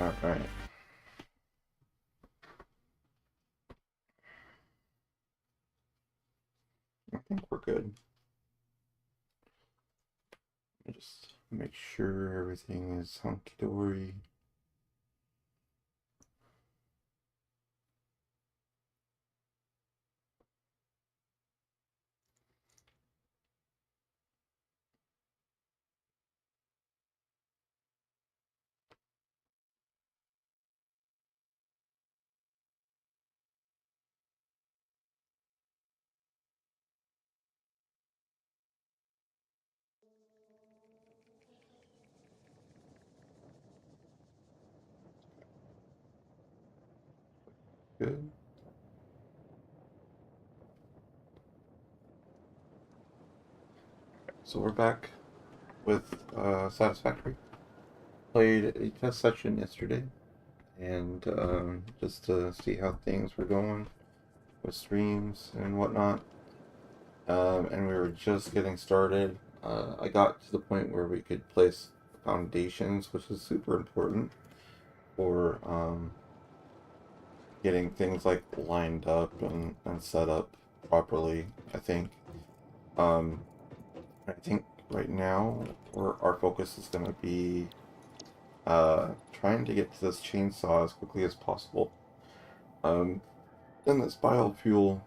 All right. I think we're good. Let me just make sure everything is hunky-dory. Good. So we're back with Satisfactory. Played a test session yesterday, and just to see how things were going with streams and whatnot. And we were just getting started. I got to the point where we could place foundations, which is super important for getting things like lined up and set up properly, I think. Um, I think right now our focus is going to be trying to get to this chainsaw as quickly as possible. Um, and this biofuel,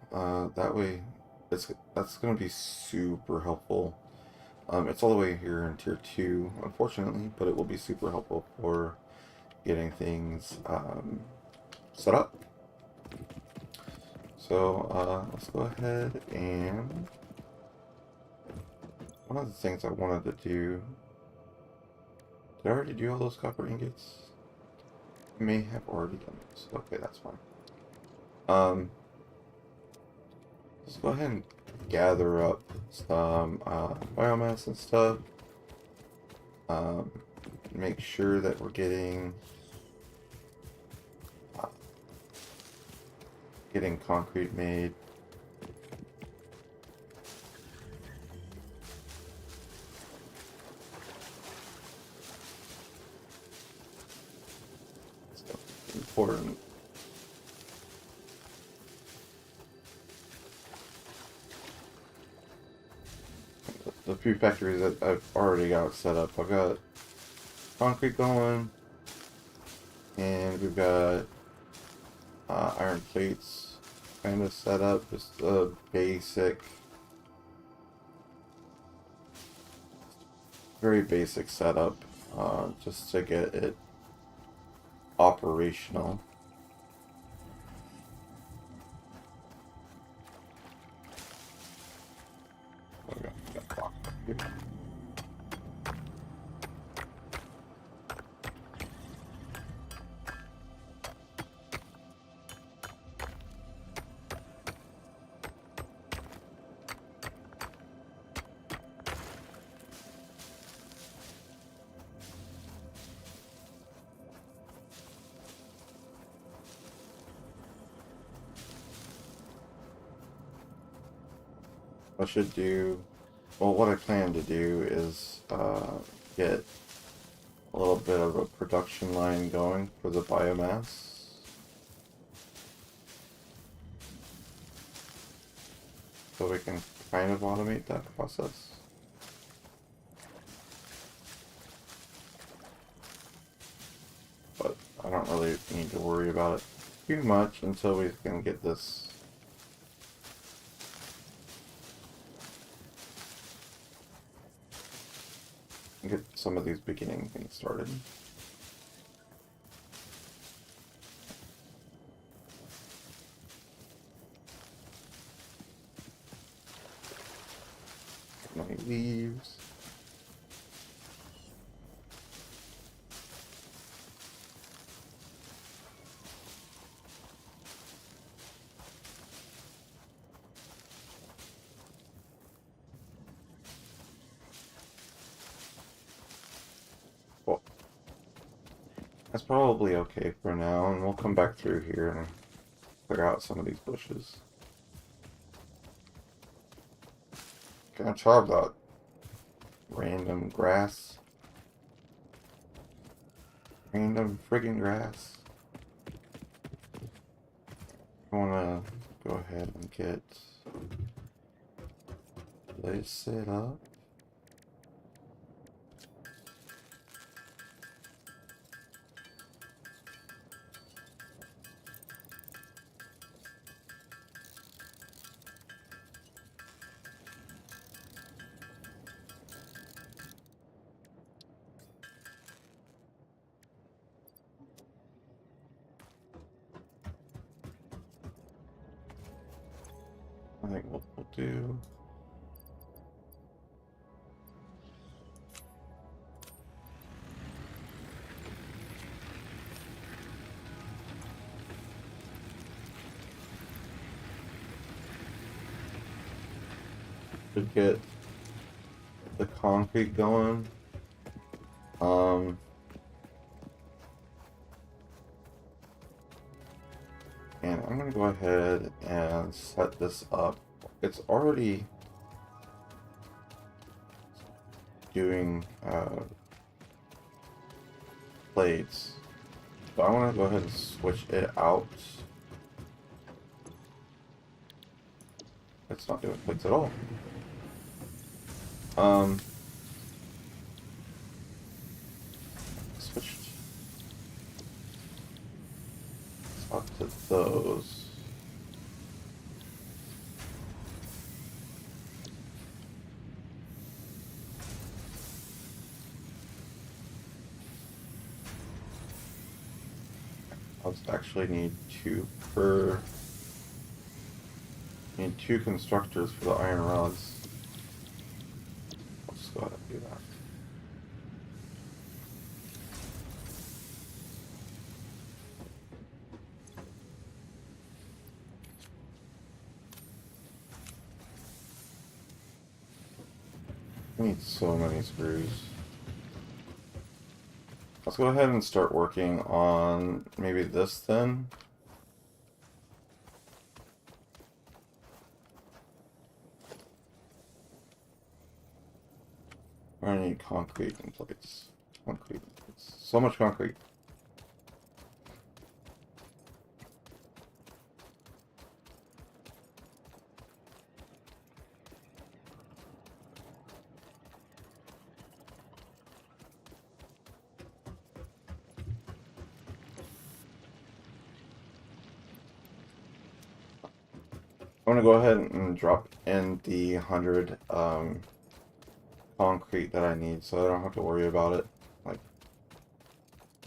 that way, that's going to be super helpful. It's all the way here in tier 2, unfortunately, but it will be super helpful for getting things set up. So let's go ahead and one of the things I wanted to do. Did I already do all those copper ingots? I may have already done this. Okay, that's fine. Let's go ahead and gather up some biomass and stuff. Um, make sure that we're uh, getting concrete made. Stuff is important. The few factories that I've already got set up. I've got concrete going, and we've got iron plates kind of set up. Just a very basic setup, just to get it operational. I should do, well, what I plan to do is get a little bit of a production line going for the biomass. So we can kind of automate that process. But I don't really need to worry about it too much until we can get this get some of these beginning things started. My leaves. Well, that's probably okay for now, and we'll come back through here and clear out some of these bushes. Can I chop that random grass? Random friggin' grass. I wanna go ahead and get this set up. I think what we'll do. To get the concrete going. And I'm gonna go ahead and set this up. It's already doing plates, but I want to go ahead and switch it out. It's not doing plates at all. Switched up to those. I'll actually need two constructors for the iron rods. I'll just go ahead and do that. I need so many screws. Let's go ahead and start working on maybe this then. I need concrete and plates. Concrete and plates. So much concrete. I'm gonna go ahead and drop in the 100 concrete that I need, so I don't have to worry about it. Like,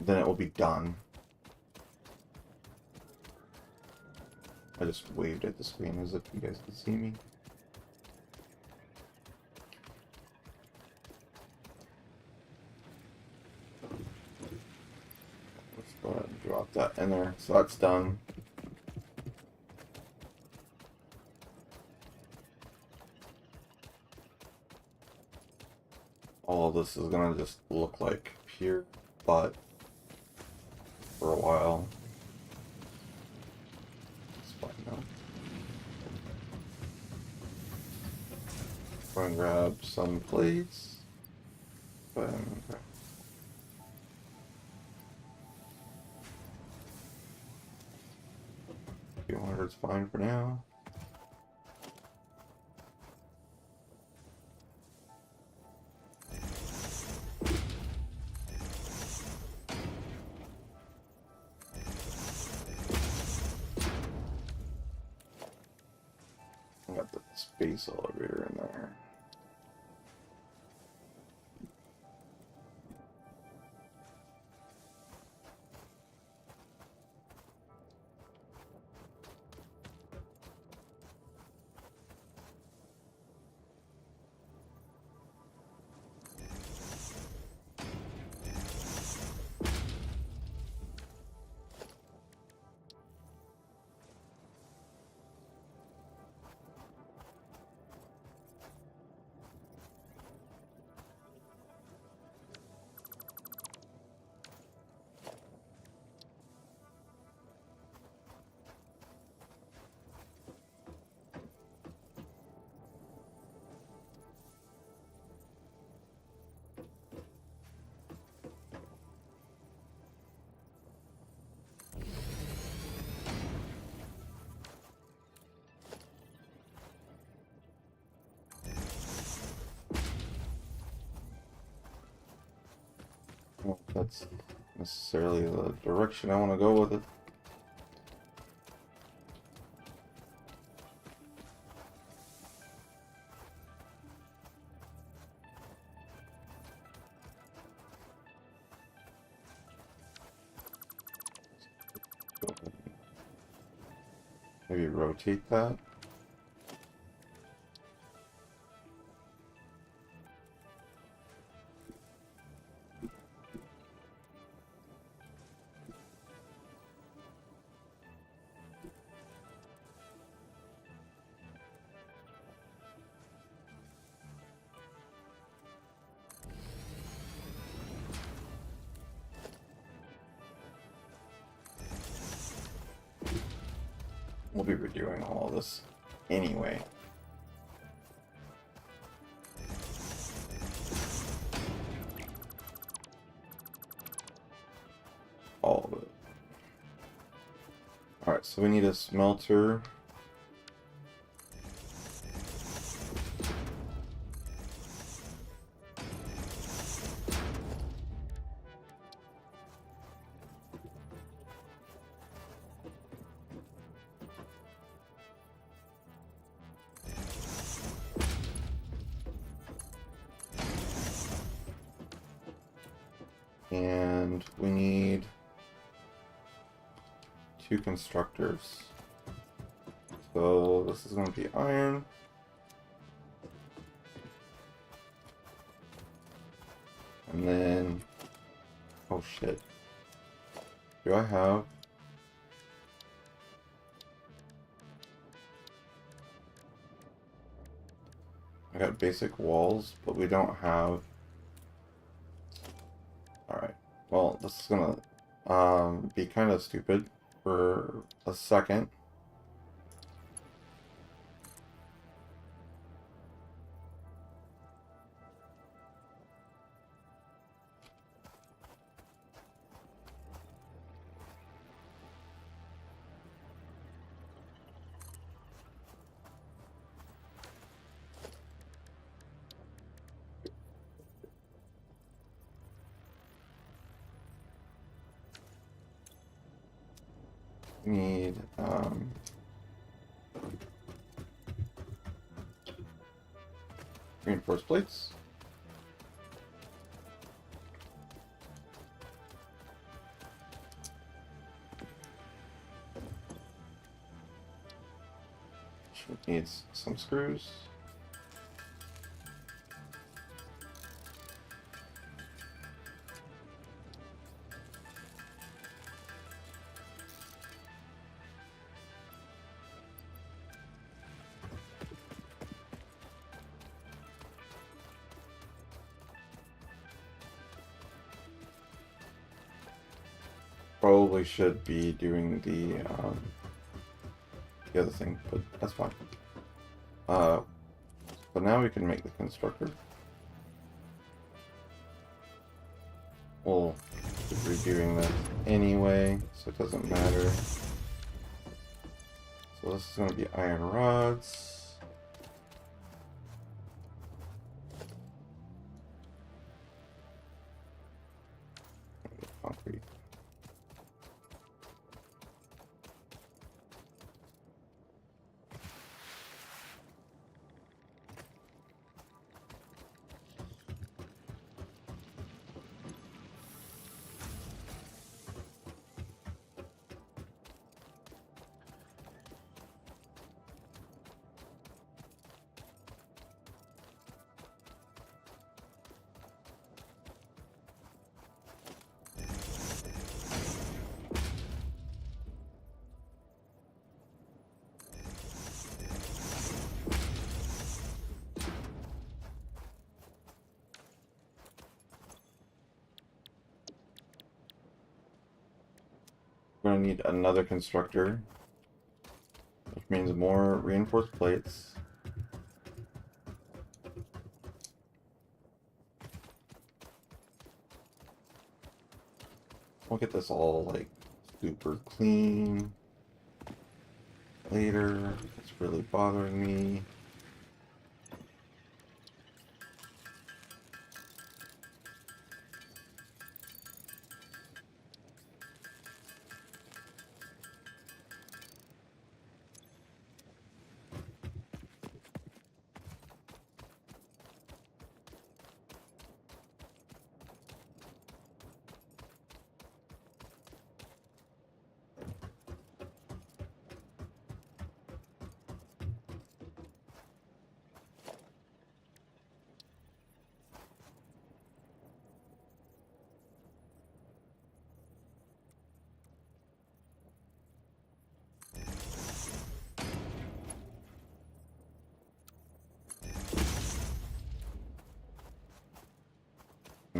then it will be done. I just waved at the screen as if you guys could see me. Let's go ahead and drop that in there. So that's done. All of this is gonna just look like pure butt for a while. It's fine now. Go and grab some plates. Bam. Okay. A few hundred's fine for now. Got the space elevator in there. that's necessarily the direction I want to go with it. Maybe rotate that. We'll be redoing all this anyway. All of it. Alright, so we need a smelter. And we need 2 constructors. So this is going to be iron. And then, oh shit. Do I have... I got basic walls, but we don't have... Alright, well, this is gonna be kind of stupid for a second. Need reinforced plates. Needs some screws. Probably should be doing the other thing, but that's fine. But now we can make the constructor. We'll keep redoing that anyway, so it doesn't matter. So this is going to be iron rods. Concrete. We're going to need another constructor, which means more reinforced plates. We'll get this all like super clean later. It's really bothering me.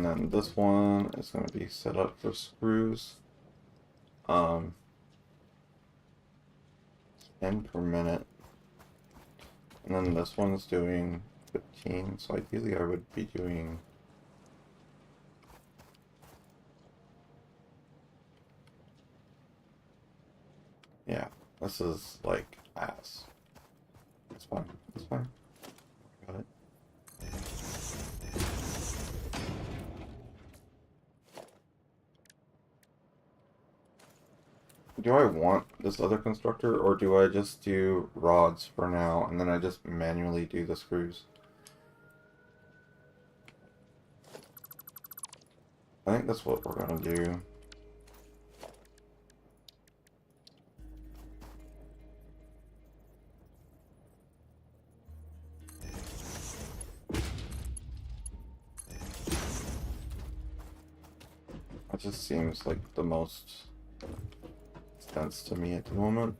And then this one is going to be set up for screws. 10 per minute. And then this one's doing 15, so ideally I would be doing... Yeah, this is like ass. It's fine, it's fine. Got it. Do I want this other constructor, or do I just do rods for now, and then I just manually do the screws? I think that's what we're gonna do. It just seems like the most sense to me at the moment.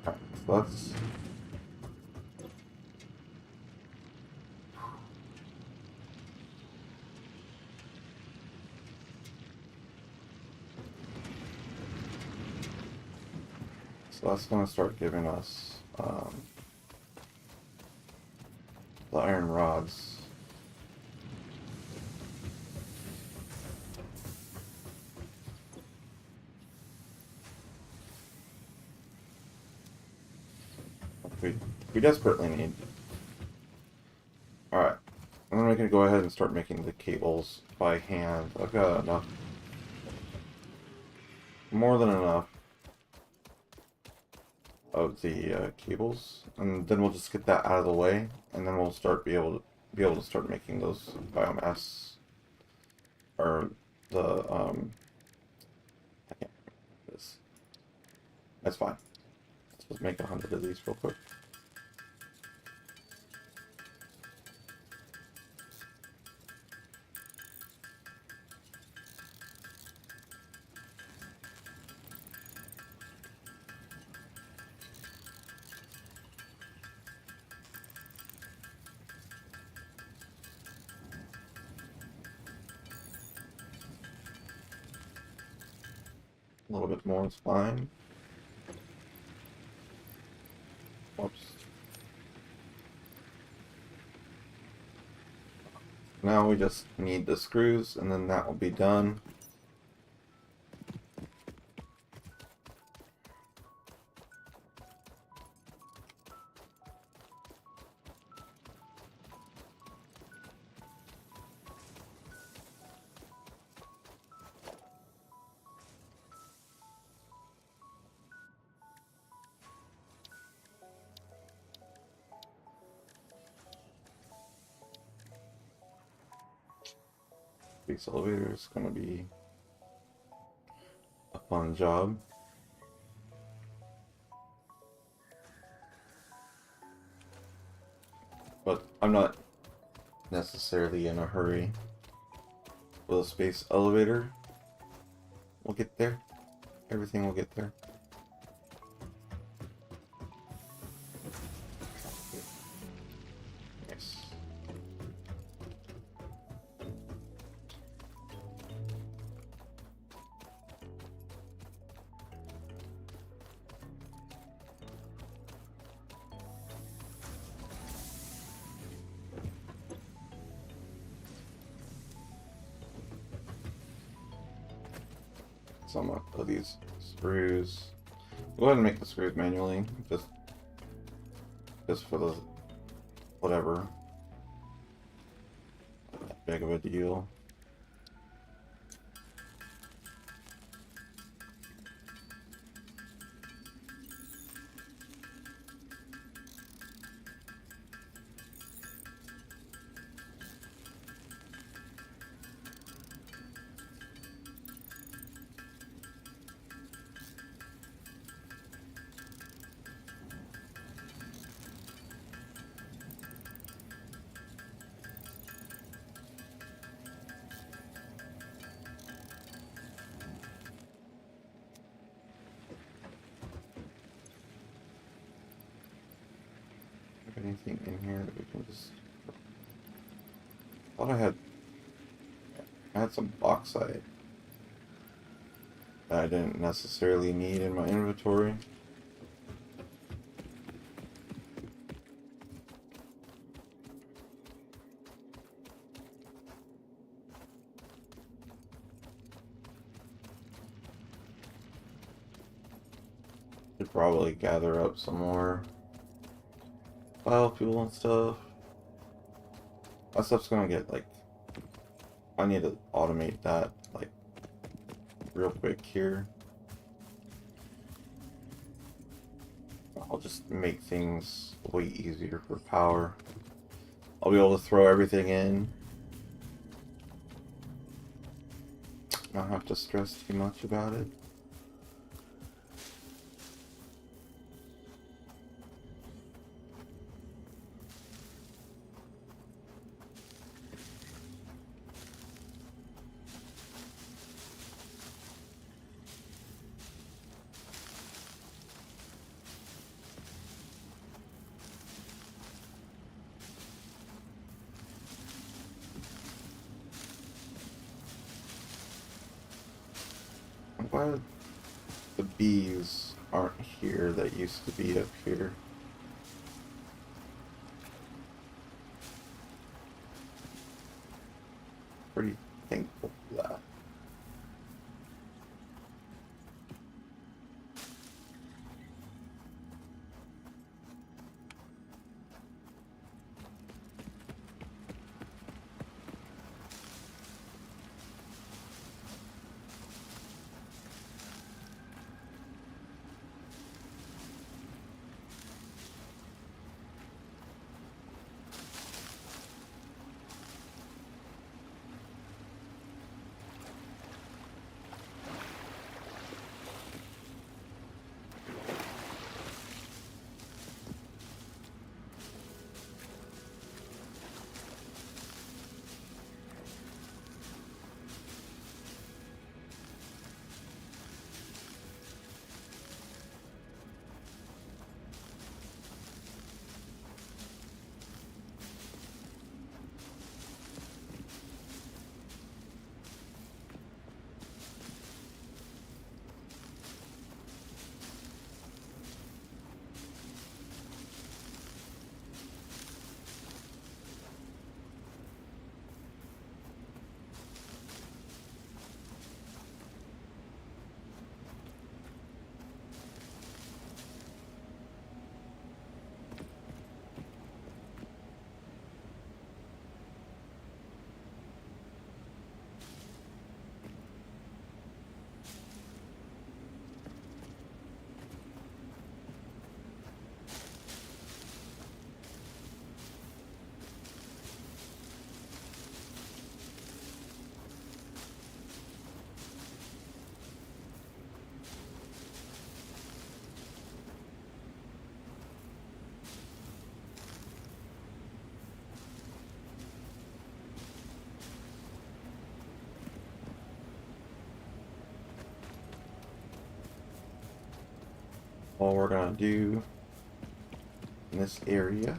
Alright, so that's... So that's going to start giving us the iron rods. We desperately need. Alright, and then we can go ahead and start making the cables by hand. I've got enough. More than enough of the cables, and then we'll just get that out of the way, and then we'll start be able to start making those biomass, or the I can't remember this. That's fine. Let's just make 100 of these real quick. A little bit more is fine. Whoops. Now we just need the screws, and then that will be done. This elevator is going to be a fun job. But I'm not necessarily in a hurry. With a space elevator, we'll get there. Everything will get there. Nice. So I'm gonna put these screws. Go ahead and make the screws manually, just for the whatever. that big of a deal. Anything in here that we can just... I thought I had some bauxite that I didn't necessarily need in my inventory. Should probably gather up some more biofuel and stuff. That stuff's gonna get like... I need to automate that like real quick here. I'll just make things way easier for power. I'll be able to throw everything in. Not have to stress too much about it. I'm glad the bees aren't here that used to be up here. Pretty thankful for that. All we're gonna do in this area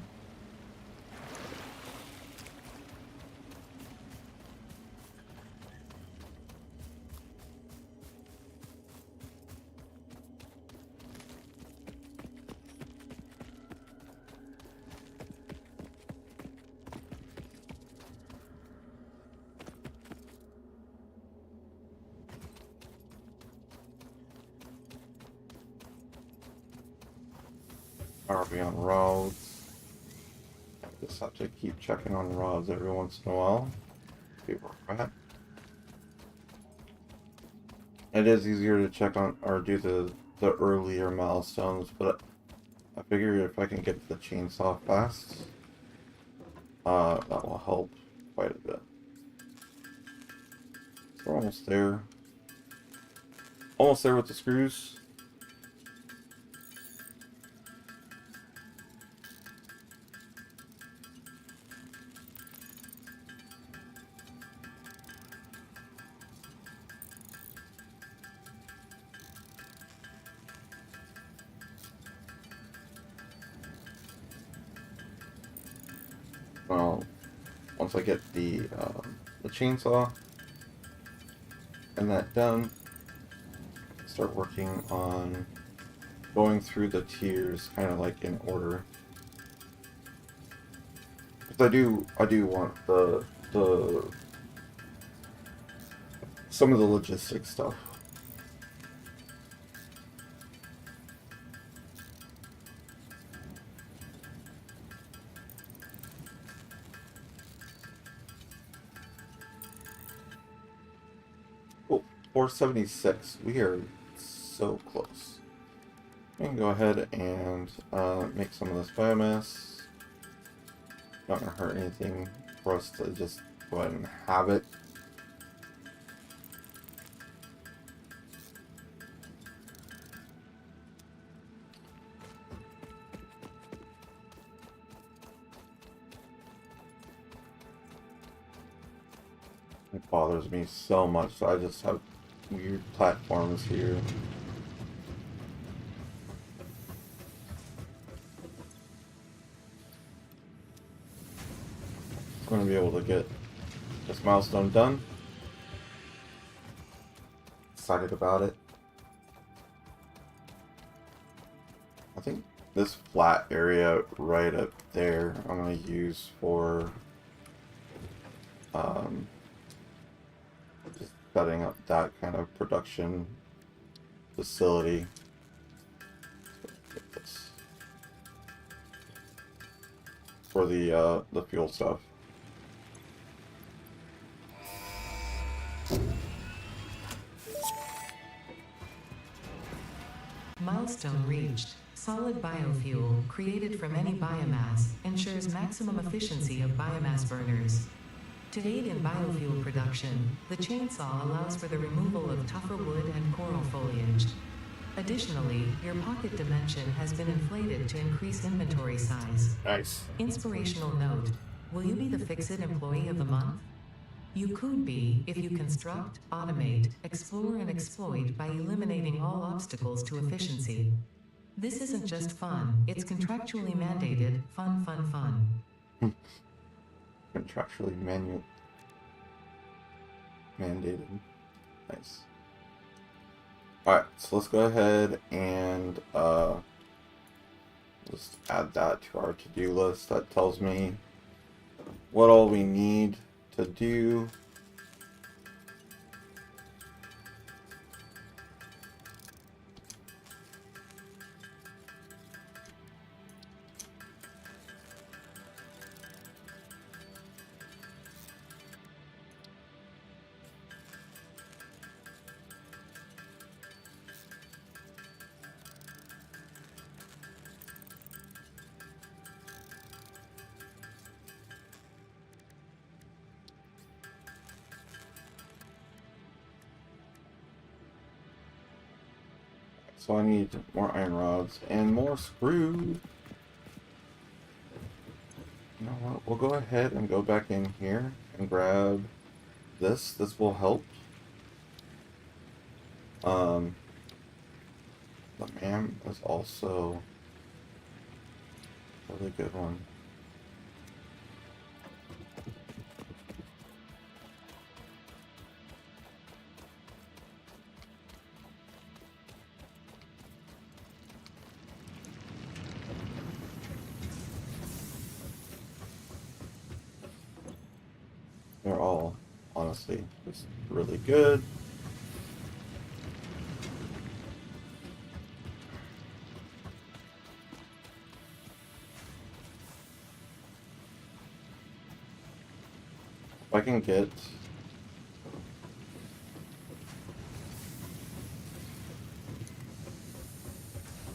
are we on rods? Just have to keep checking on rods every once in a while. Paper rat. It is easier to check on or do the earlier milestones, but I figure if I can get the chainsaw fast, that will help quite a bit. So we're almost there. Almost there with the screws. Well, once I get the chainsaw and that done, start working on going through the tiers, kind of like in order. Because I do want the some of the logistics stuff. Oh, 476. We are so close. We can go ahead and make some of this biomass. Not gonna hurt anything for us to just go ahead and have it. It bothers me so much, so I just have weird platforms here. I'm going to be able to get this milestone done. Excited about it. I think this flat area right up there I'm going to use for just setting up that kind of production facility. Get this for the fuel stuff. Milestone reached. Solid biofuel, created from any biomass, ensures maximum efficiency of biomass burners. To aid in biofuel production, the chainsaw allows for the removal of tougher wood and coral foliage. Additionally, your pocket dimension has been inflated to increase inventory size. Nice. Inspirational note: will you be the Fix-It Employee of the Month? You could be if you construct, automate, explore, and exploit by eliminating all obstacles to efficiency. This isn't just fun, it's contractually mandated, fun. Contractually mandated. Nice. Alright, so let's go ahead and just add that to our to-do list. That tells me what all we need to do. So I need more iron rods and more screw. You know what? We'll go ahead and go back in here and grab this. This will help. The MAM is also a really good one. They're all, honestly, just really good. If I can get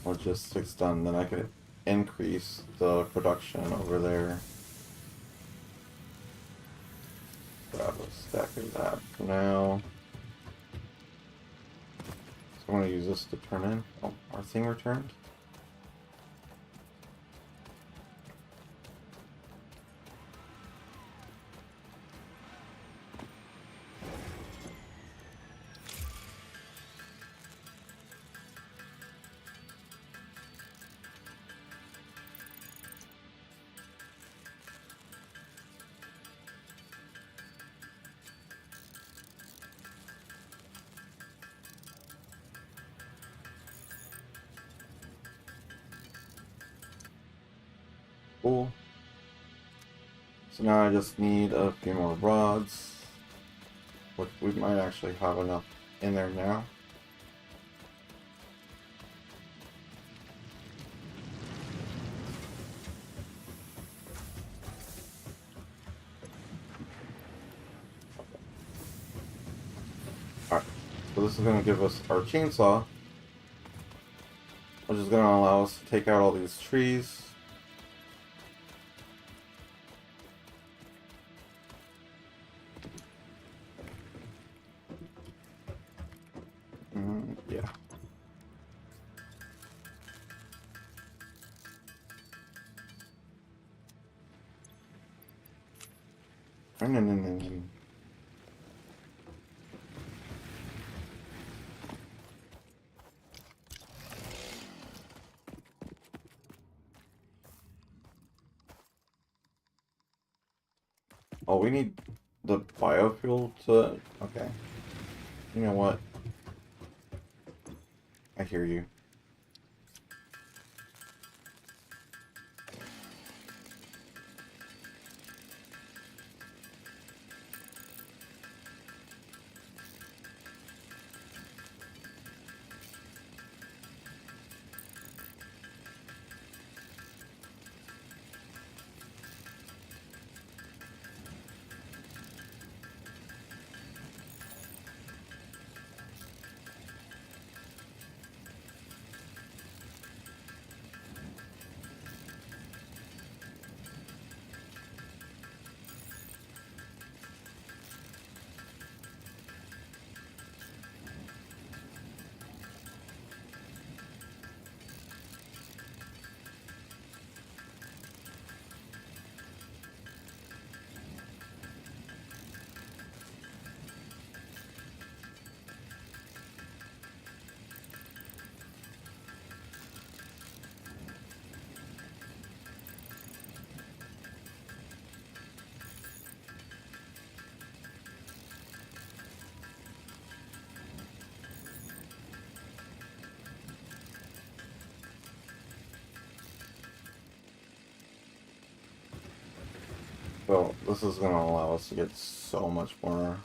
logistics done, then I could increase the production over there. Grab a stack of that for now. So I'm gonna use this to turn in. Oh, our thing returned. Cool. So now I just need a few more rods, which we might actually have enough in there now. Alright, so this is going to give us our chainsaw, which is going to allow us to take out all these trees. Yeah. Oh, we need the biofuel to... Okay. You know what? I hear you. Well, this is going to allow us to get so much more.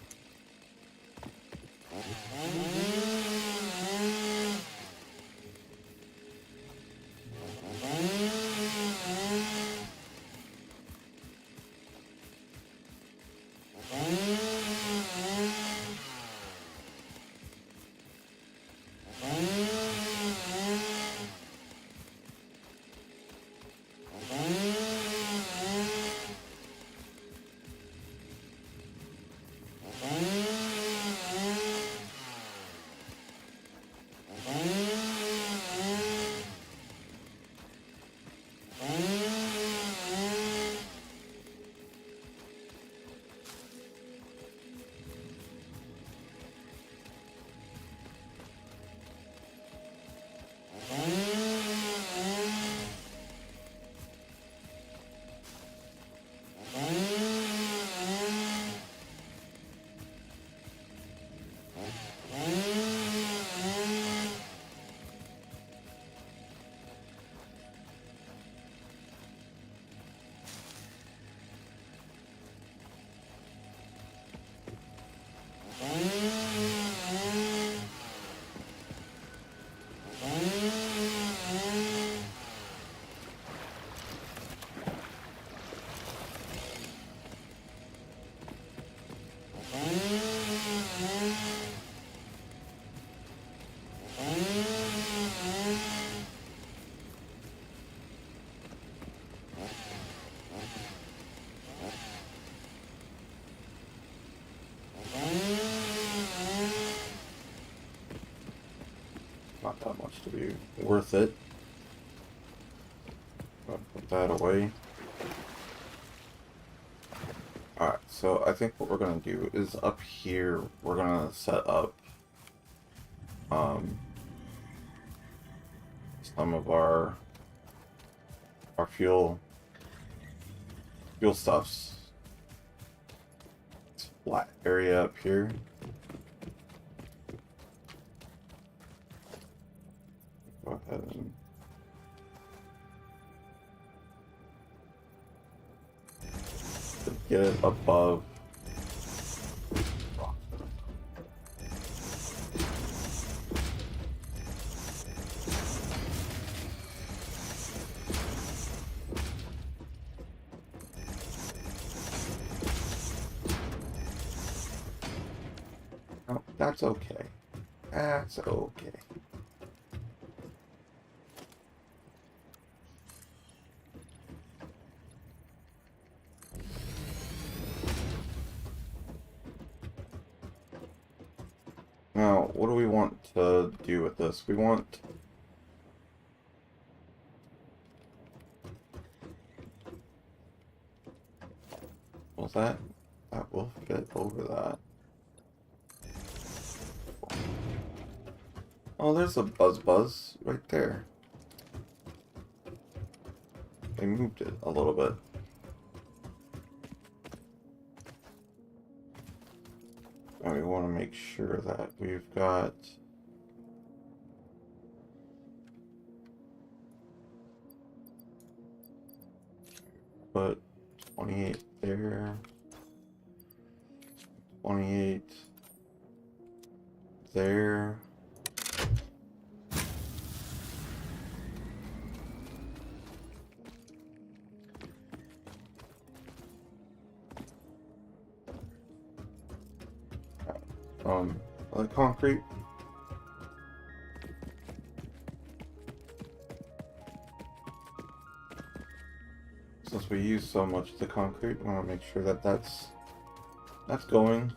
not that much to be worth it. But put that away. Alright, so I think what we're gonna do is up here we're gonna set up some of our fuel stuffs. It's a flat area up here. Go ahead and get it above. Oh, that's okay. That's okay. Now, what do we want to do with this? We want... Well, that will fit over that. Oh, there's a buzz right there. They moved it a little bit. And we want to make sure that we've got... Put 28 there. 28 there. The concrete. Since we use so much of the concrete, we want to make sure that that's going.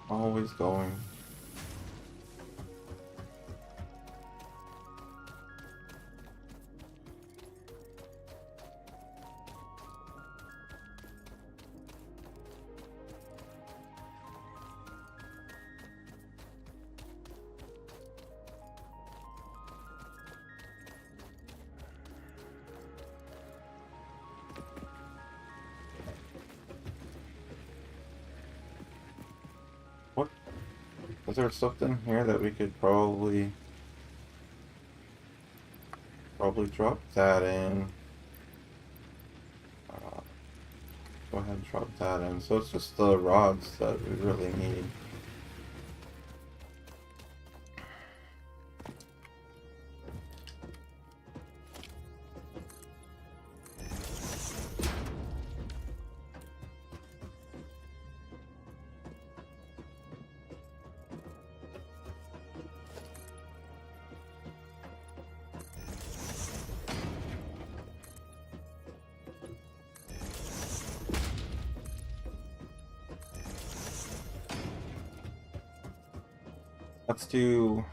Always going. What? Is there something here that we could probably drop that in? Go ahead and drop that in. So it's just the rods that we really need. Let's do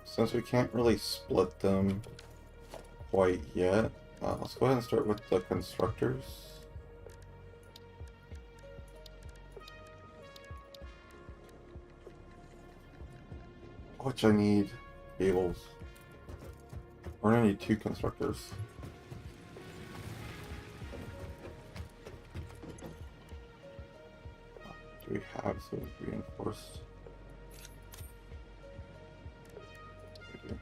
since we can't really split them quite yet, let's go ahead and start with the constructors. Which I need cables. We're gonna need 2 constructors. Do we have some reinforced? We do.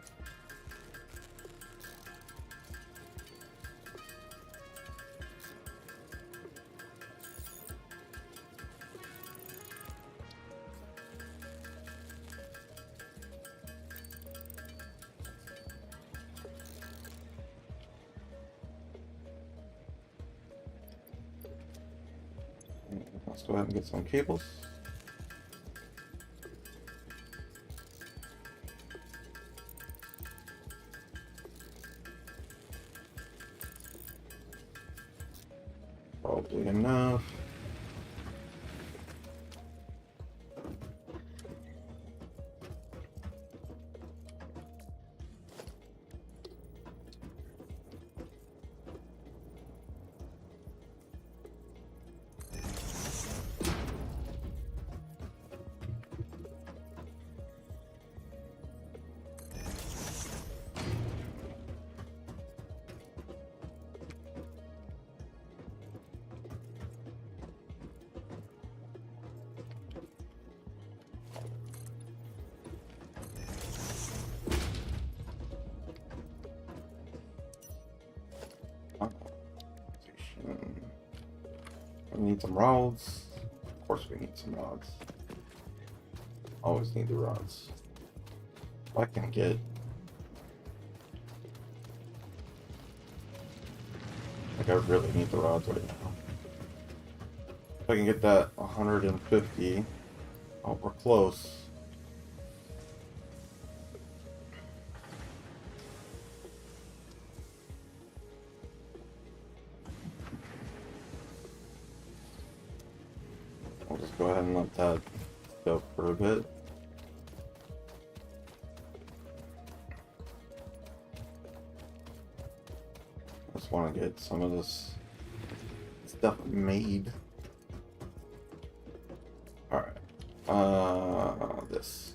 Let's go ahead and get some cables. Probably enough. We need some rods. Of course we need some rods. Always need the rods. If I can get... Like, I really need the rods right now. If I can get that 150... Oh, we're close. I'll just go ahead and let that go for a bit. I just want to get some of this stuff made. Alright. This.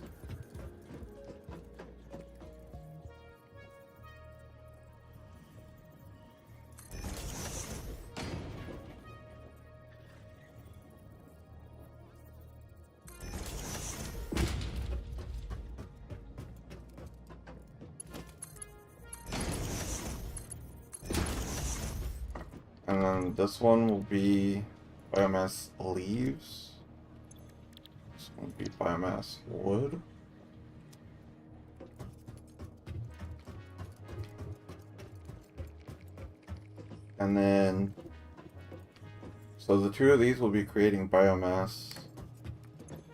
And then this one will be biomass leaves. This one will be biomass wood. And then, so the two of these will be creating biomass.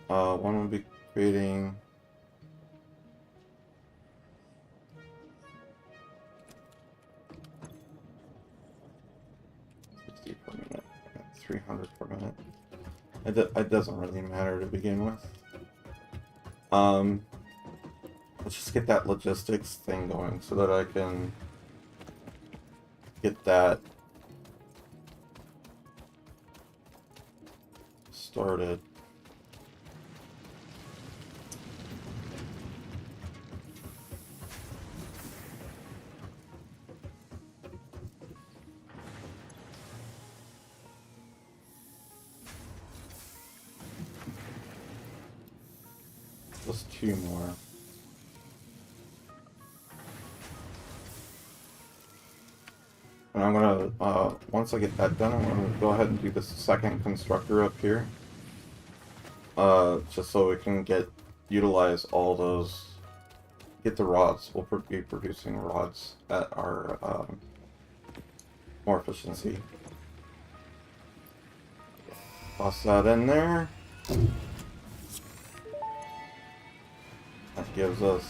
One will be creating per minute, 300 per minute. It doesn't really matter to begin with. Let's just get that logistics thing going so that I can get that started. Just two more. And I'm gonna, once I get that done, I'm gonna go ahead and do the second constructor up here. Just so we can utilize all those, get the rods. We'll be producing rods at our, more efficiency. Toss that in there. That gives us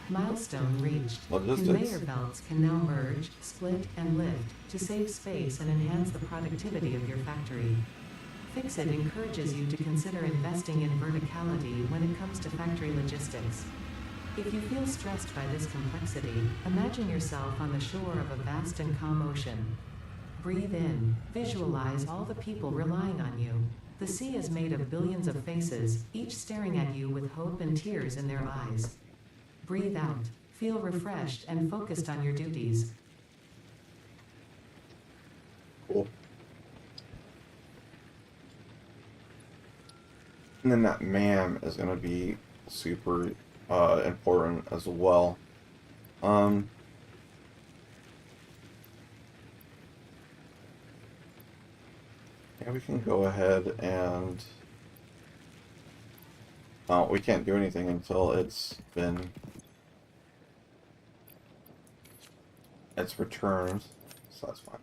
Milestone reached. logistics. Conveyor belts can now merge, split, and lift to save space and enhance the productivity of your factory. Fixit encourages you to consider investing in verticality when it comes to factory logistics. If you feel stressed by this complexity, imagine yourself on the shore of a vast and calm ocean. Breathe in, visualize all the people relying on you. The sea is made of billions of faces, each staring at you with hope and tears in their eyes. Breathe out, feel refreshed and focused on your duties. Cool. And then that MAM is going to be super important as well. Yeah, we can go ahead and we can't do anything until it's returned, so that's fine.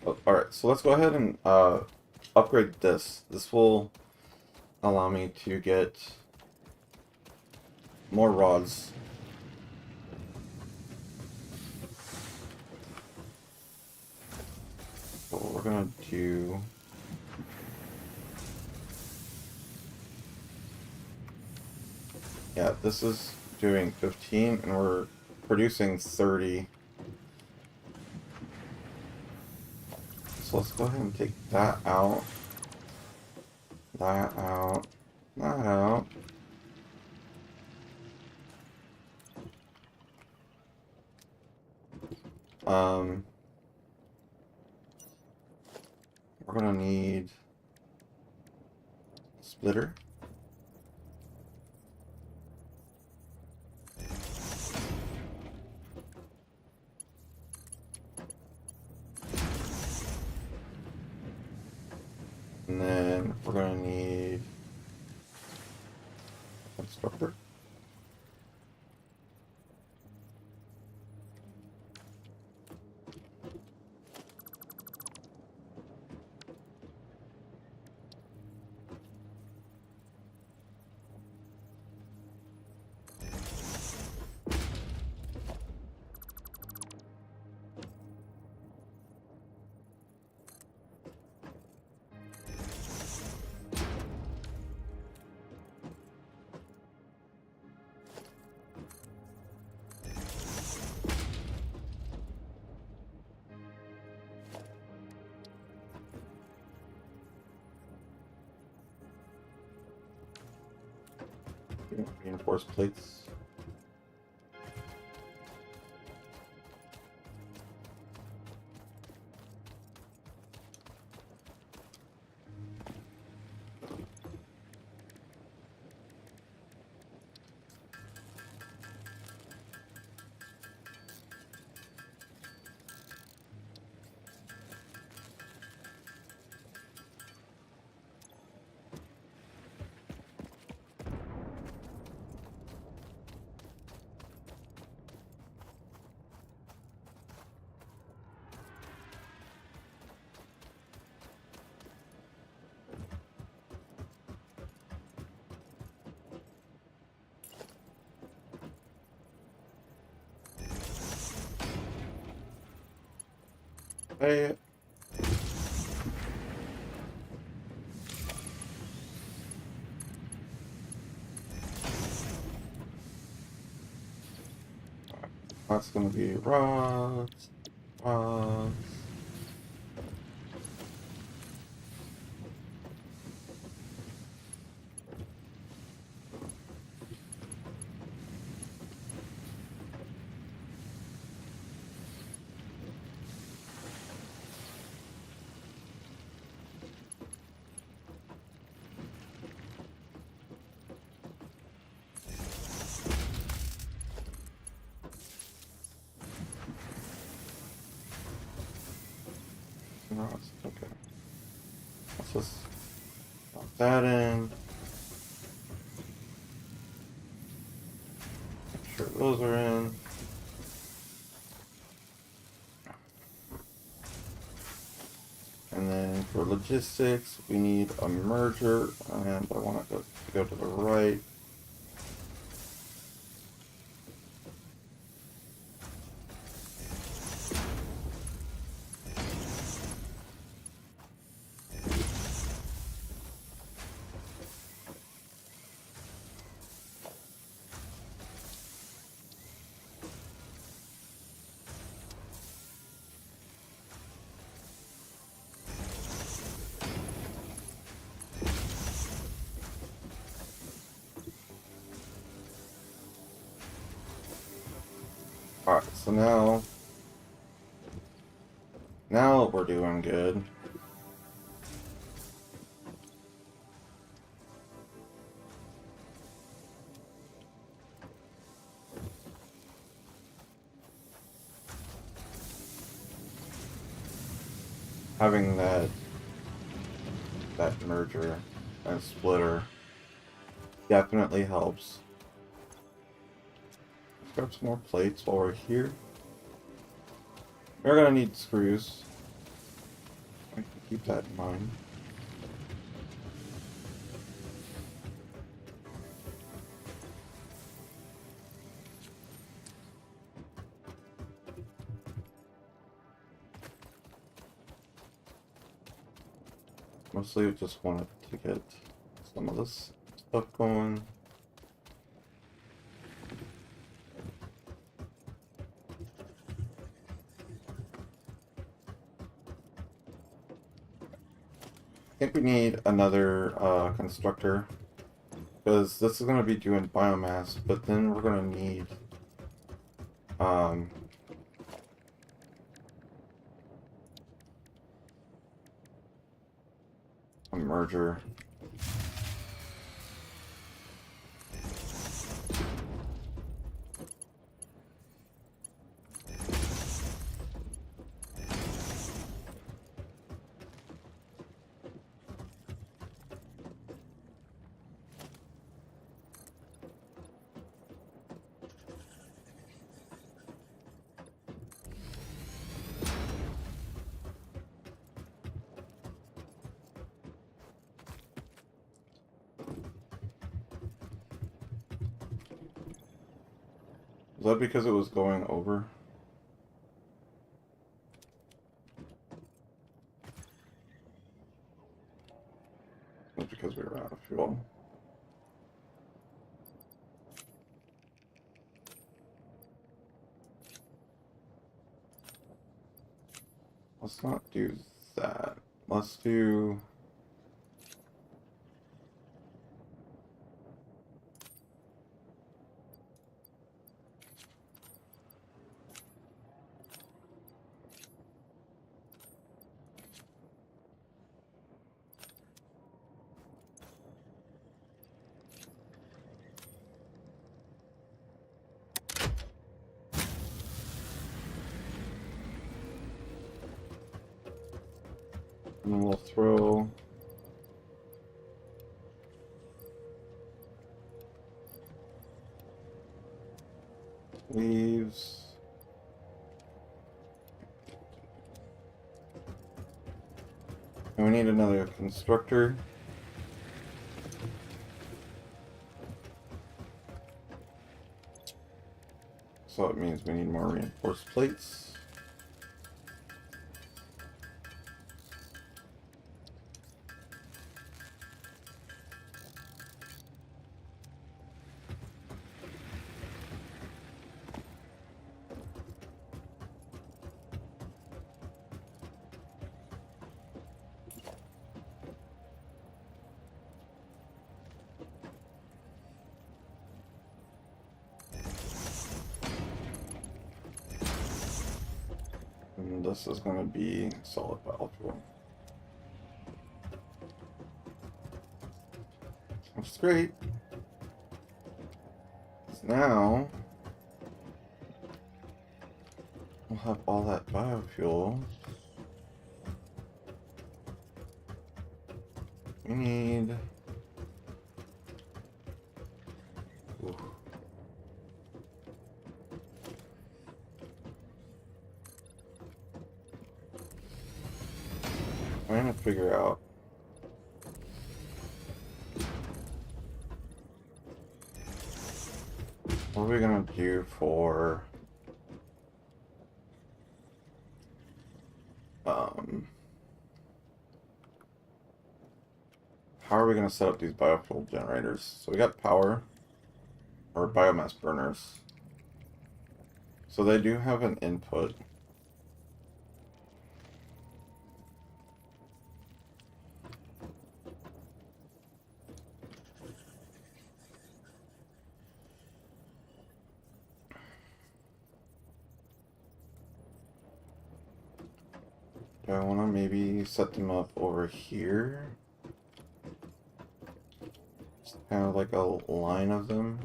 Oh, alright, so let's go ahead and upgrade this. This will allow me to get more rods. gonna do. Yeah, this is doing 15 and we're producing 30. So let's go ahead and take that out. That out. That out. We're gonna need a splitter. And then we're gonna need a constructor. Reinforced plates. Hey. That's gonna be rods. Rods. Rods. Okay. Let's just drop that in. Make sure those are in. And then for logistics, we need a merger, and I want it to go to the right. Alright, so now we're doing good. Having that merger and splitter definitely helps. Let's grab some more plates while we're here. We're gonna need screws. I can keep that in mind. Mostly just wanted to get some of this stuff going. I think we need another constructor, because this is going to be doing biomass, but then we're going to need a merger. Is that because it was going over? Not because we were out of fuel. Let's not do that. Let's do... And we'll throw... leaves. And we need another constructor. So it means we need more reinforced plates. And this is going to be solid biofuel. Which is great. So now we'll have all that biofuel. We need... Ooh. I'm trying to figure out what are we gonna do for how are we gonna set up these biofuel generators? So we got power or biomass burners. So they do have an input. Do I want to maybe set them up over here? Just kind of like a line of them.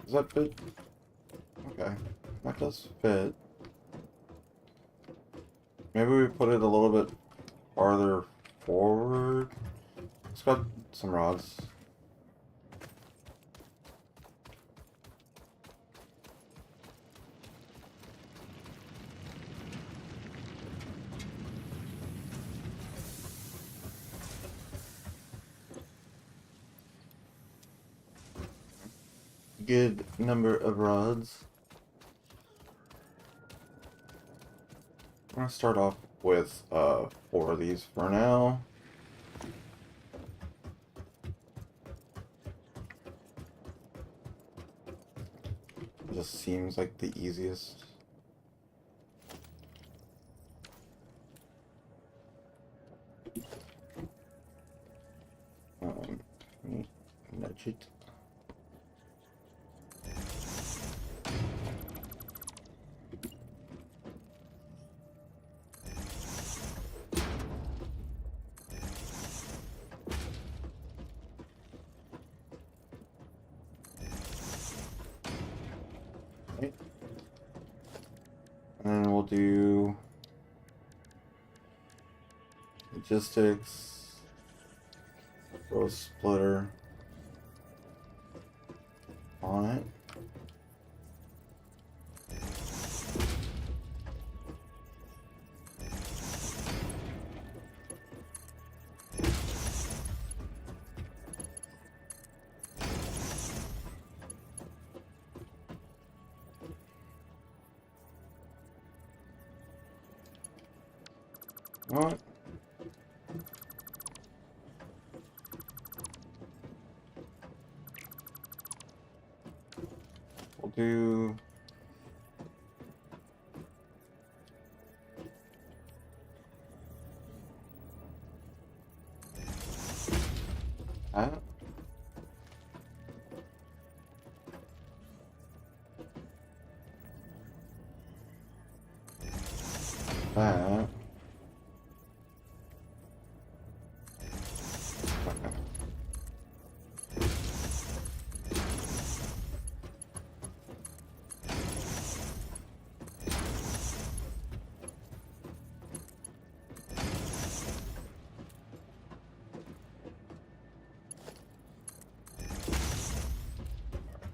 Does that fit? Okay, that does fit. Maybe we put it a little bit farther forward. It's got some rods. good number of rods. I'm gonna start off with 4 of these for now. It just seems like the easiest. Let me nudge it. Right. And then we'll do logistics, throw a splitter on it. What? We'll do that. That.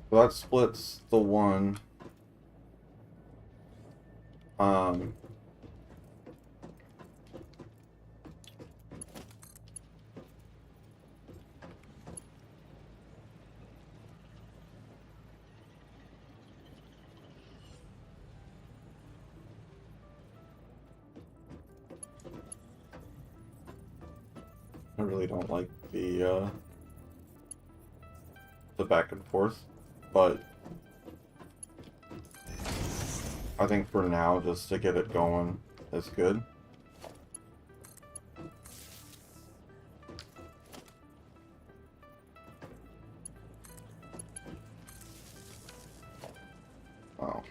So that splits the one. I really don't like the back and forth, but I think for now, just to get it going is good. Oh.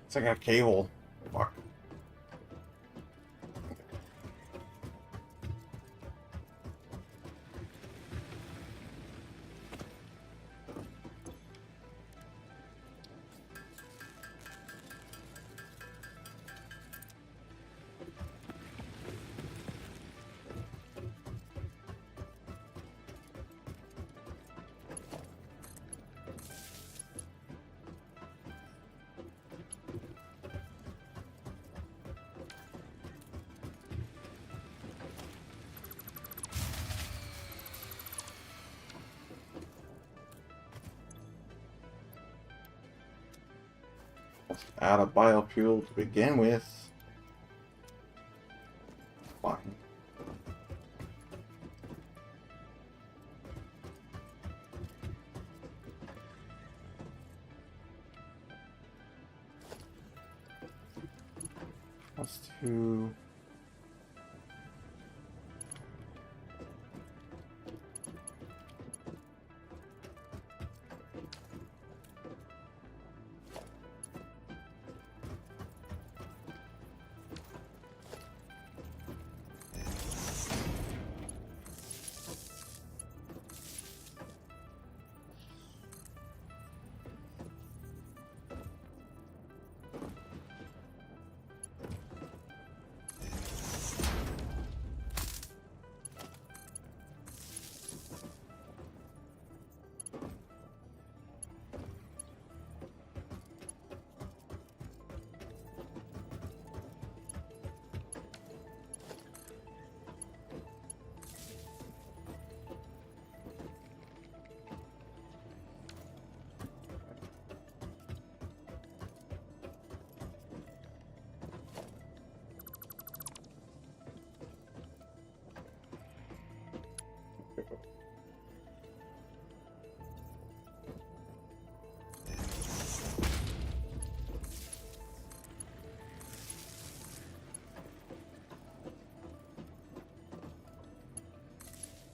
It's like a cable. Fuck. Let's add a biofuel to begin with. Fine. Let's do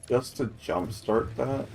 Just to jumpstart that.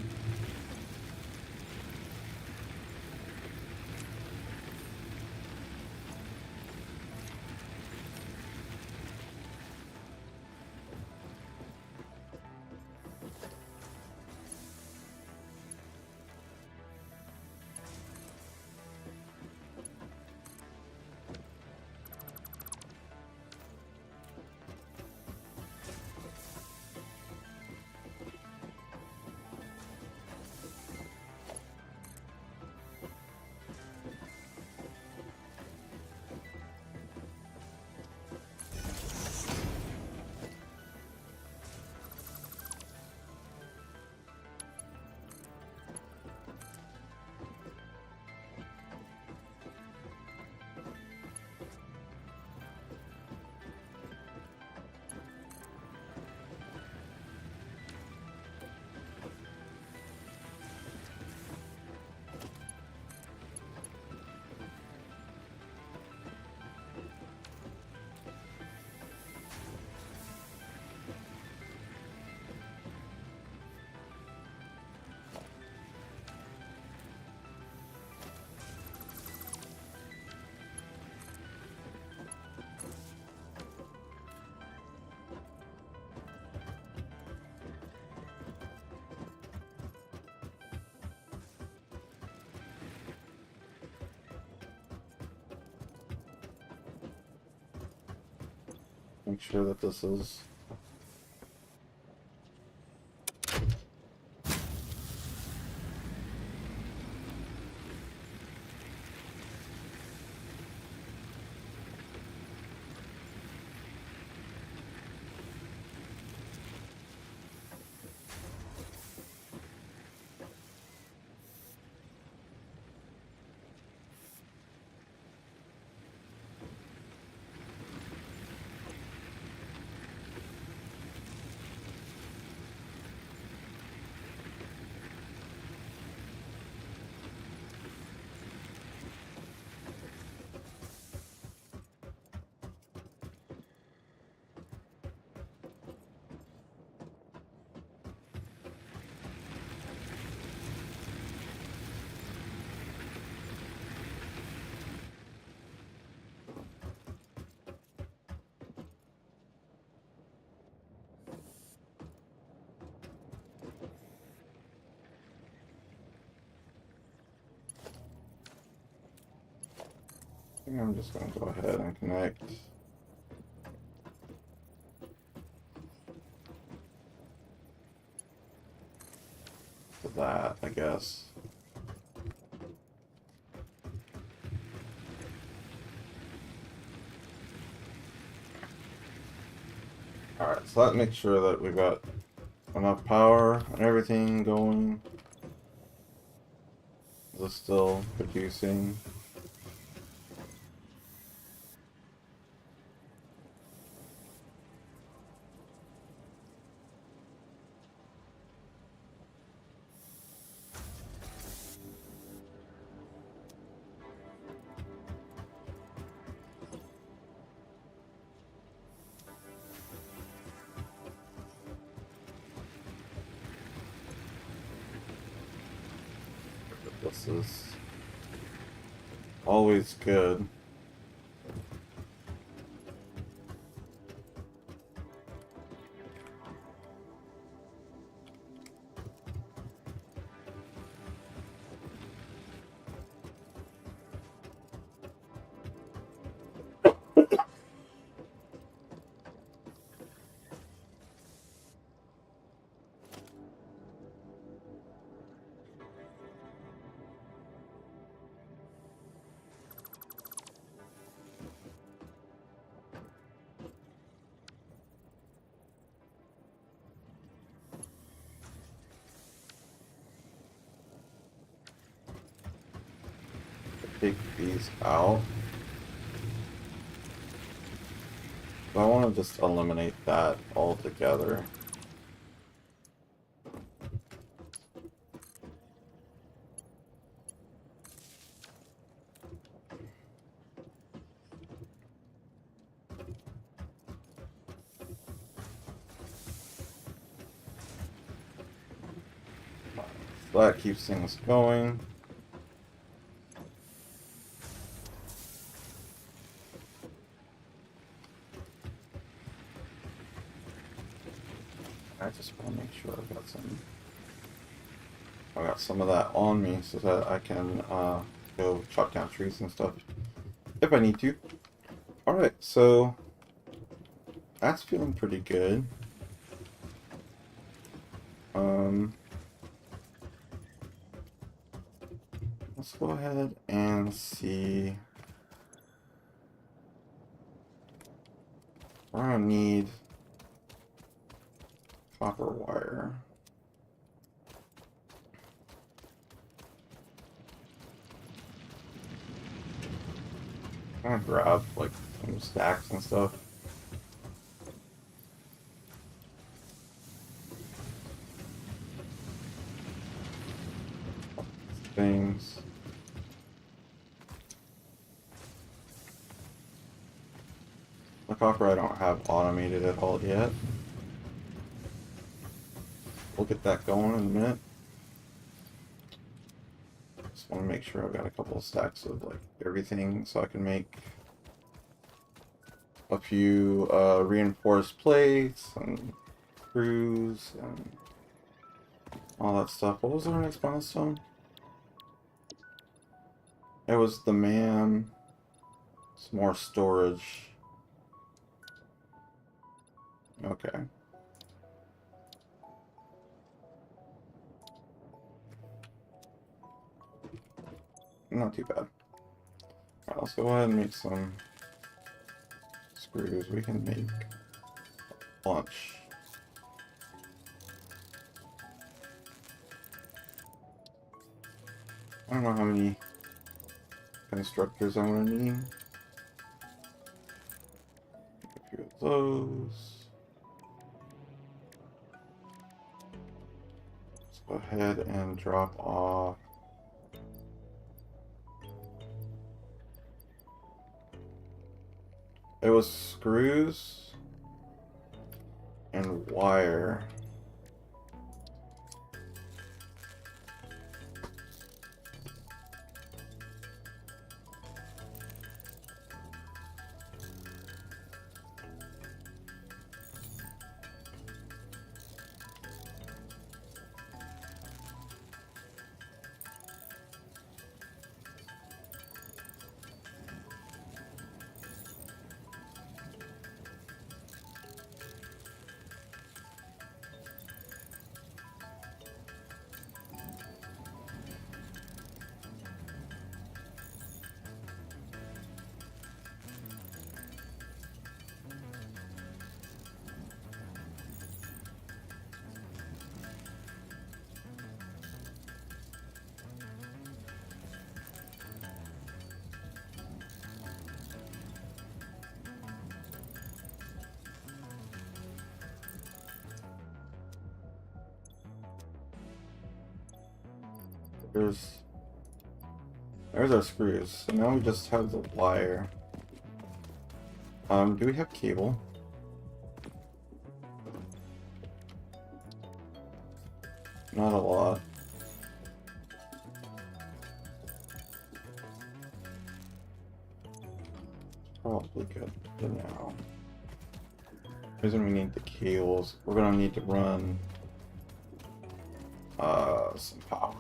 Make sure that this is I think I'm just going to go ahead and connect to that, I guess. Alright, so that makes sure that we've got enough power and everything going. Is it still producing? This is always good. Take these out. I want to just eliminate that altogether. that keeps things going. I just want to make sure I got some of that on me so that I can go chop down trees and stuff if I need to. Alright, so that's feeling pretty good. Let's go ahead and see. We're gonna need copper wire. I'm gonna grab like some stacks and stuff. Things. The copper I don't have automated at all yet. We'll get that going in a minute. Just want to make sure I've got a couple of stacks of like everything so I can make a few reinforced plates and screws and all that stuff. What was our next milestone? It was the man. Some more storage. Okay. Not too bad. Alright, let's go ahead and make some screws. We can make a bunch. I don't know how many constructors I'm gonna need. A few of those. Let's go ahead and drop off. It was screws and wire. There's our screws. So now we just have the wire. Do we have cable? Not a lot. Probably good for now. The reason we need the cables, we're gonna need to run some power.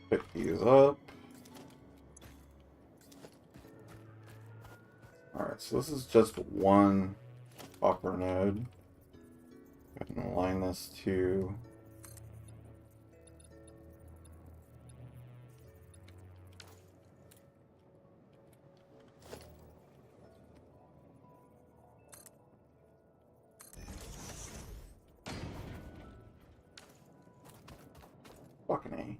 Pick these up. Alright, so this is just one copper node. I can align this to A.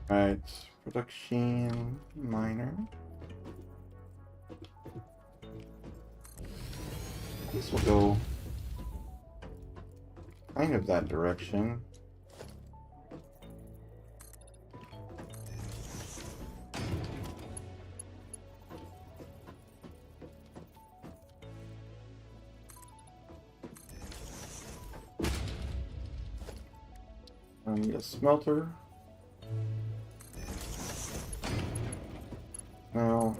Right, production miner. I guess we'll go kind of that direction. I need a smelter. No.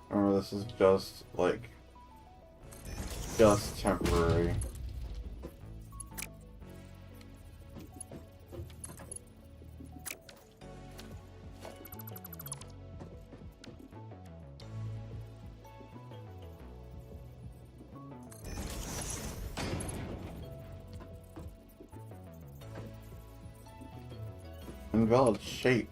Remember, this is just like temporary. Invalid shape.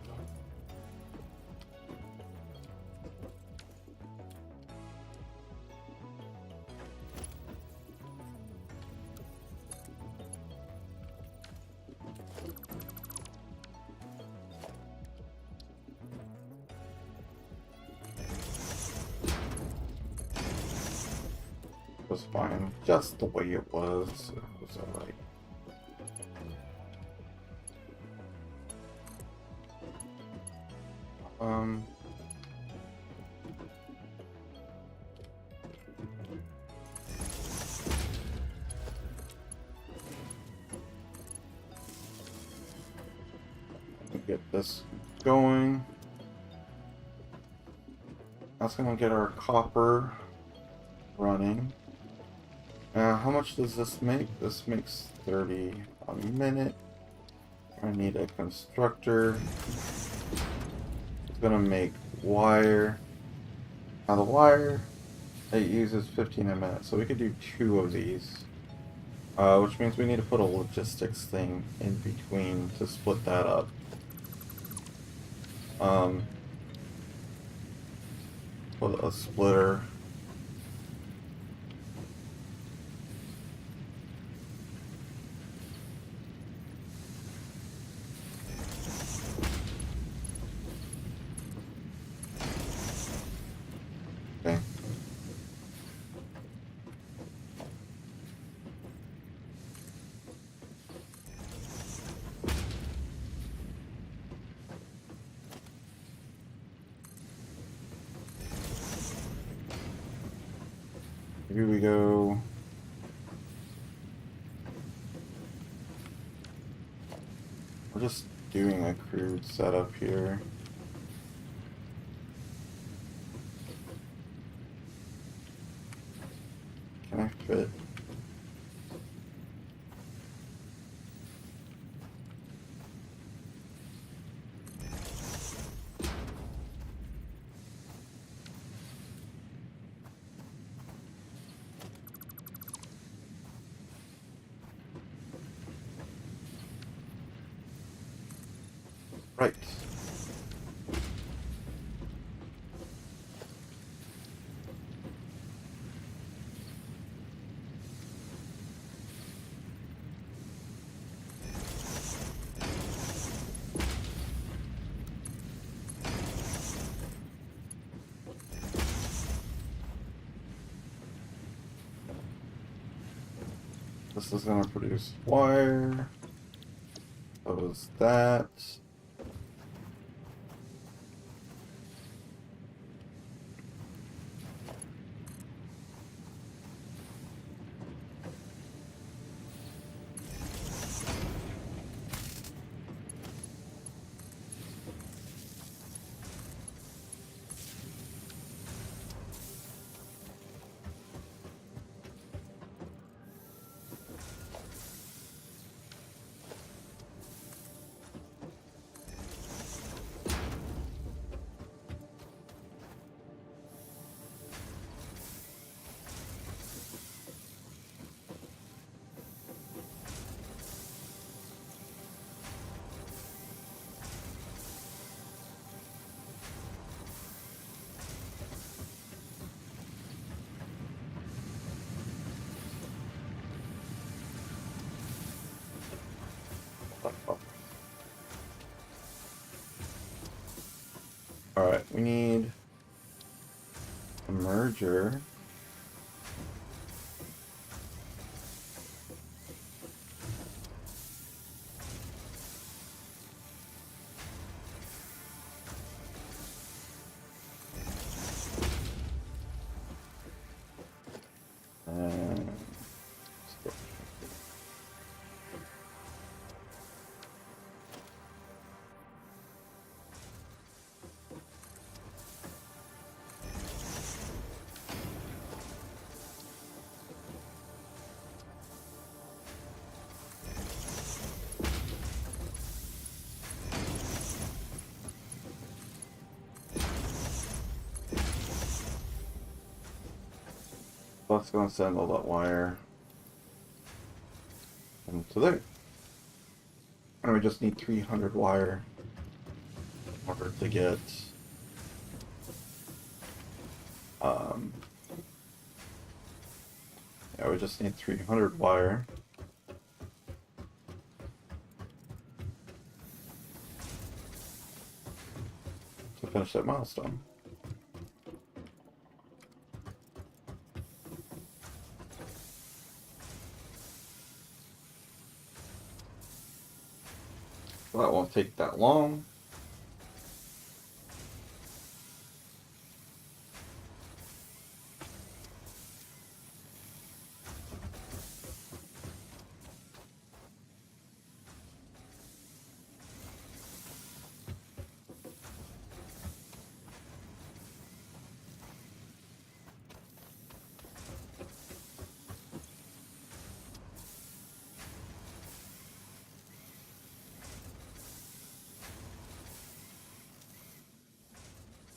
It was fine, just the way it was. It was alright. Get this going. That's gonna get our copper running. How much does this make? This makes 30 a minute. I need a constructor. It's gonna make wire. Now the wire, it uses 15 a minute, so we could do 2 of these. Which means we need to put a logistics thing in between to split that up. Put a splitter. Okay. Here we go. We're just doing a crude setup here. Can I fit? Right. This is going to produce wire. So is that. we need a merger. And that's going to send all that wire into there. And we just need 300 wire in order to get yeah, we just need 300 wire to finish that milestone. Well, that won't take that long.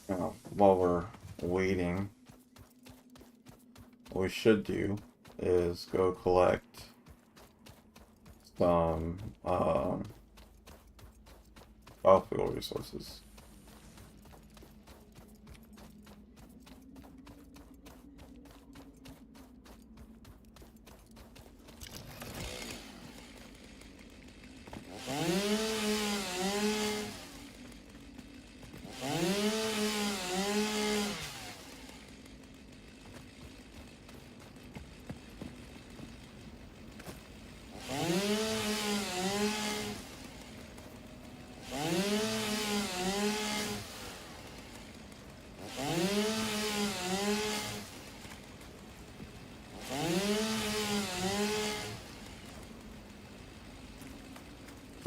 Now, while we're waiting, what we should do is go collect some biofuel resources.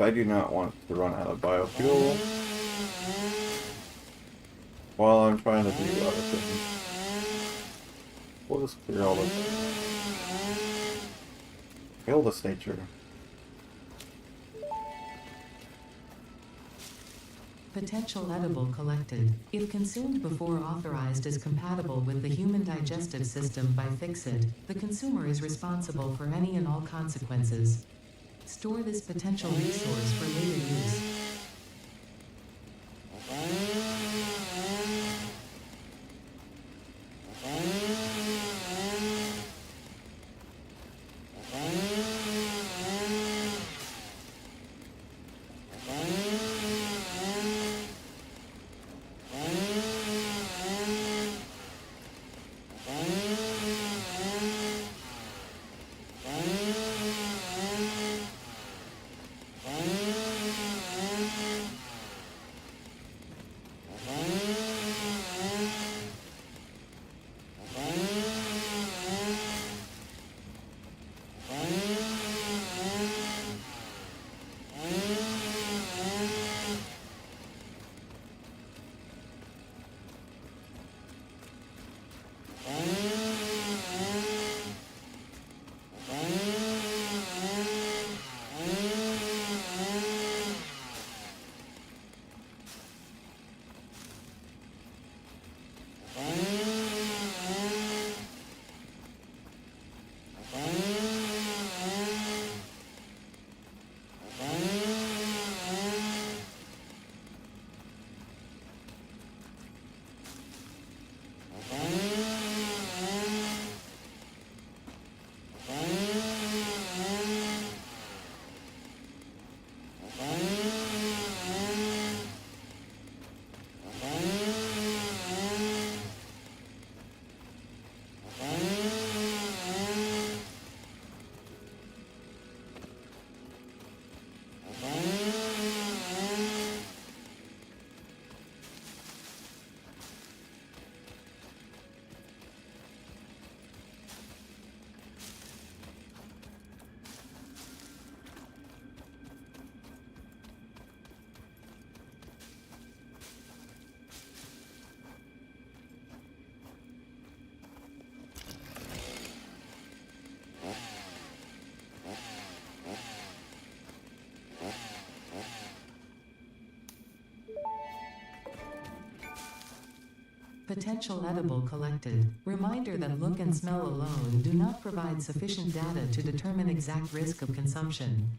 I do not want to run out of biofuel while I'm trying to do other things. We'll just clear all this. Kill this nature. Potential edible collected. If consumed before authorized is compatible with the human digestive system by Fixit, the consumer is responsible for any and all consequences. Store this potential resource for later use. Potential edible collected. Reminder that look and smell alone do not provide sufficient data to determine exact risk of consumption.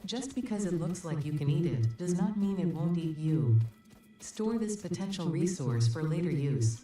Just because it looks like you can eat it does not mean it won't eat you. Store this potential resource for later use.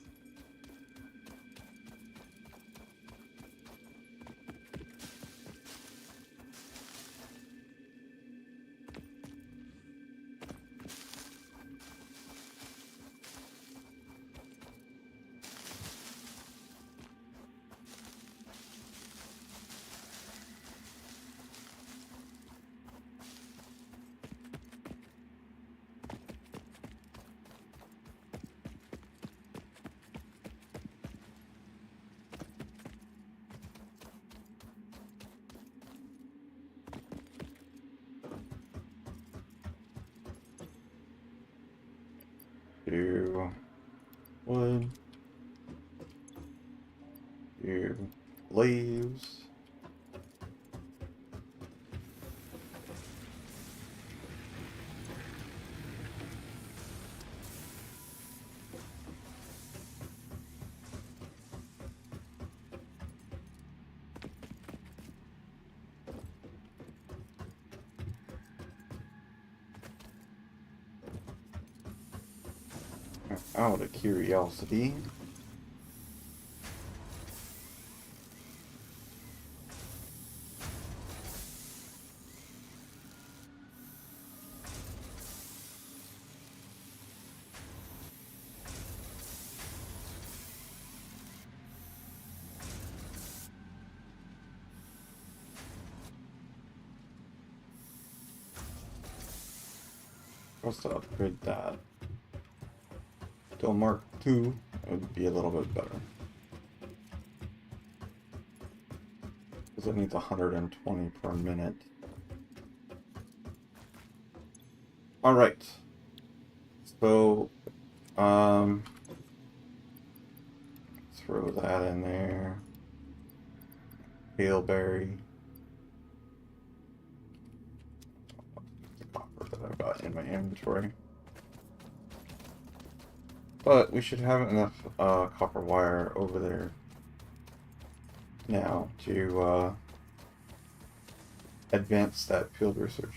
Do wood. Do leaves. Out of curiosity, supposed to upgrade that. Till Mark II, it would be a little bit better. Because it needs 120 per minute. Alright. So, throw that in there. Hailberry. The copper that I've got in my inventory. But we should have enough copper wire over there now to advance that field research.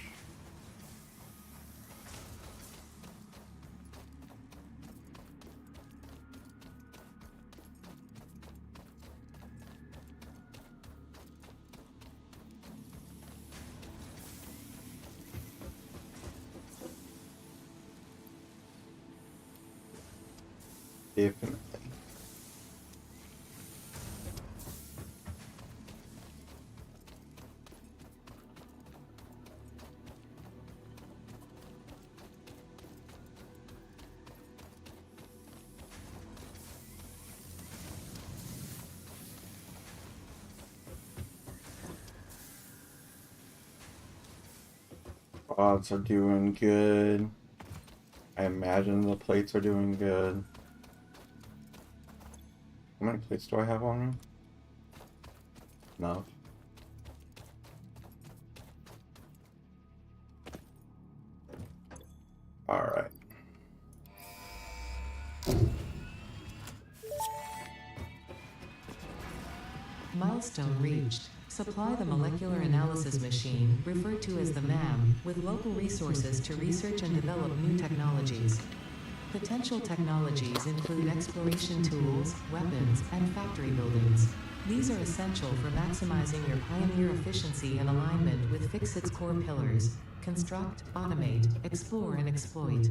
Definitely. Odds are doing good. I imagine the plates are doing good. How many plates do I have on me? Enough. Alright. Milestone reached. Supply the molecular analysis machine, referred to as the MAM, with local resources to research and develop new technologies. Potential technologies include exploration tools, weapons, and factory buildings. These are essential for maximizing your Pioneer efficiency and alignment with Fixit's core pillars: construct, automate, explore, and exploit.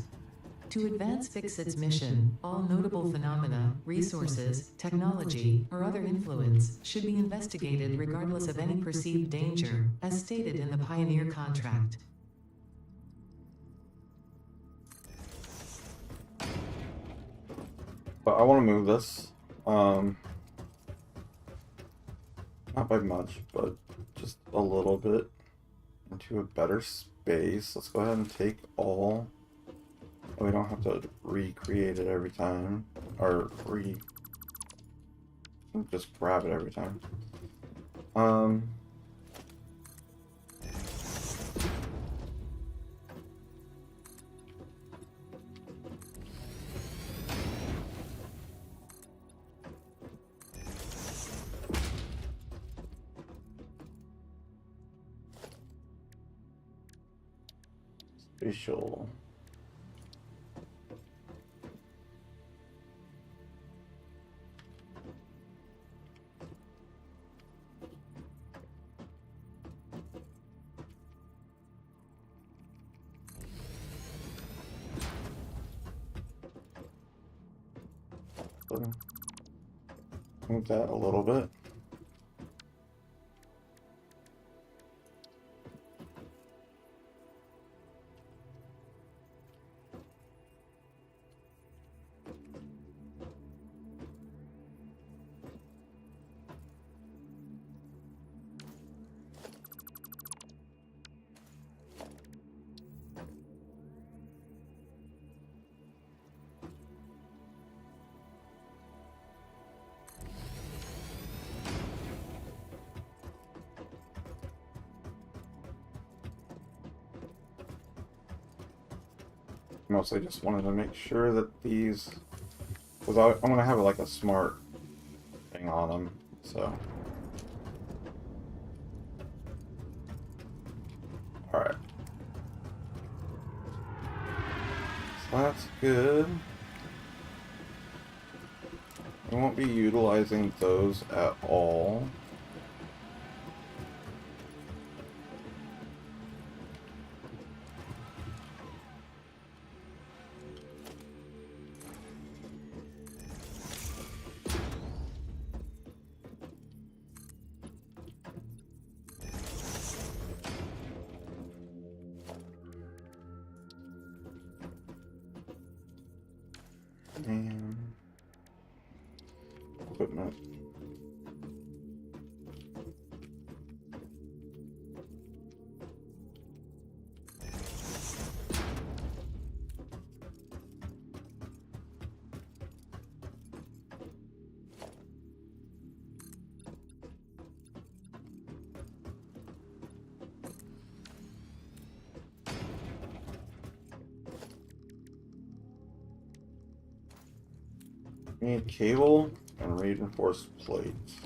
To advance Fixit's mission, all notable phenomena, resources, technology, or other influence should be investigated regardless of any perceived danger, as stated in the Pioneer contract. But I want to move this, not by much, but just a little bit into a better space. Let's go ahead and take all. We don't have to recreate it every time, or just grab it every time. Facial. Move that a little bit. Mostly just wanted to make sure that these, because I'm going to have like a smart thing on them, so. Alright. So that's good. We won't be utilizing those at all. And equipment. Need cable and reinforced plates.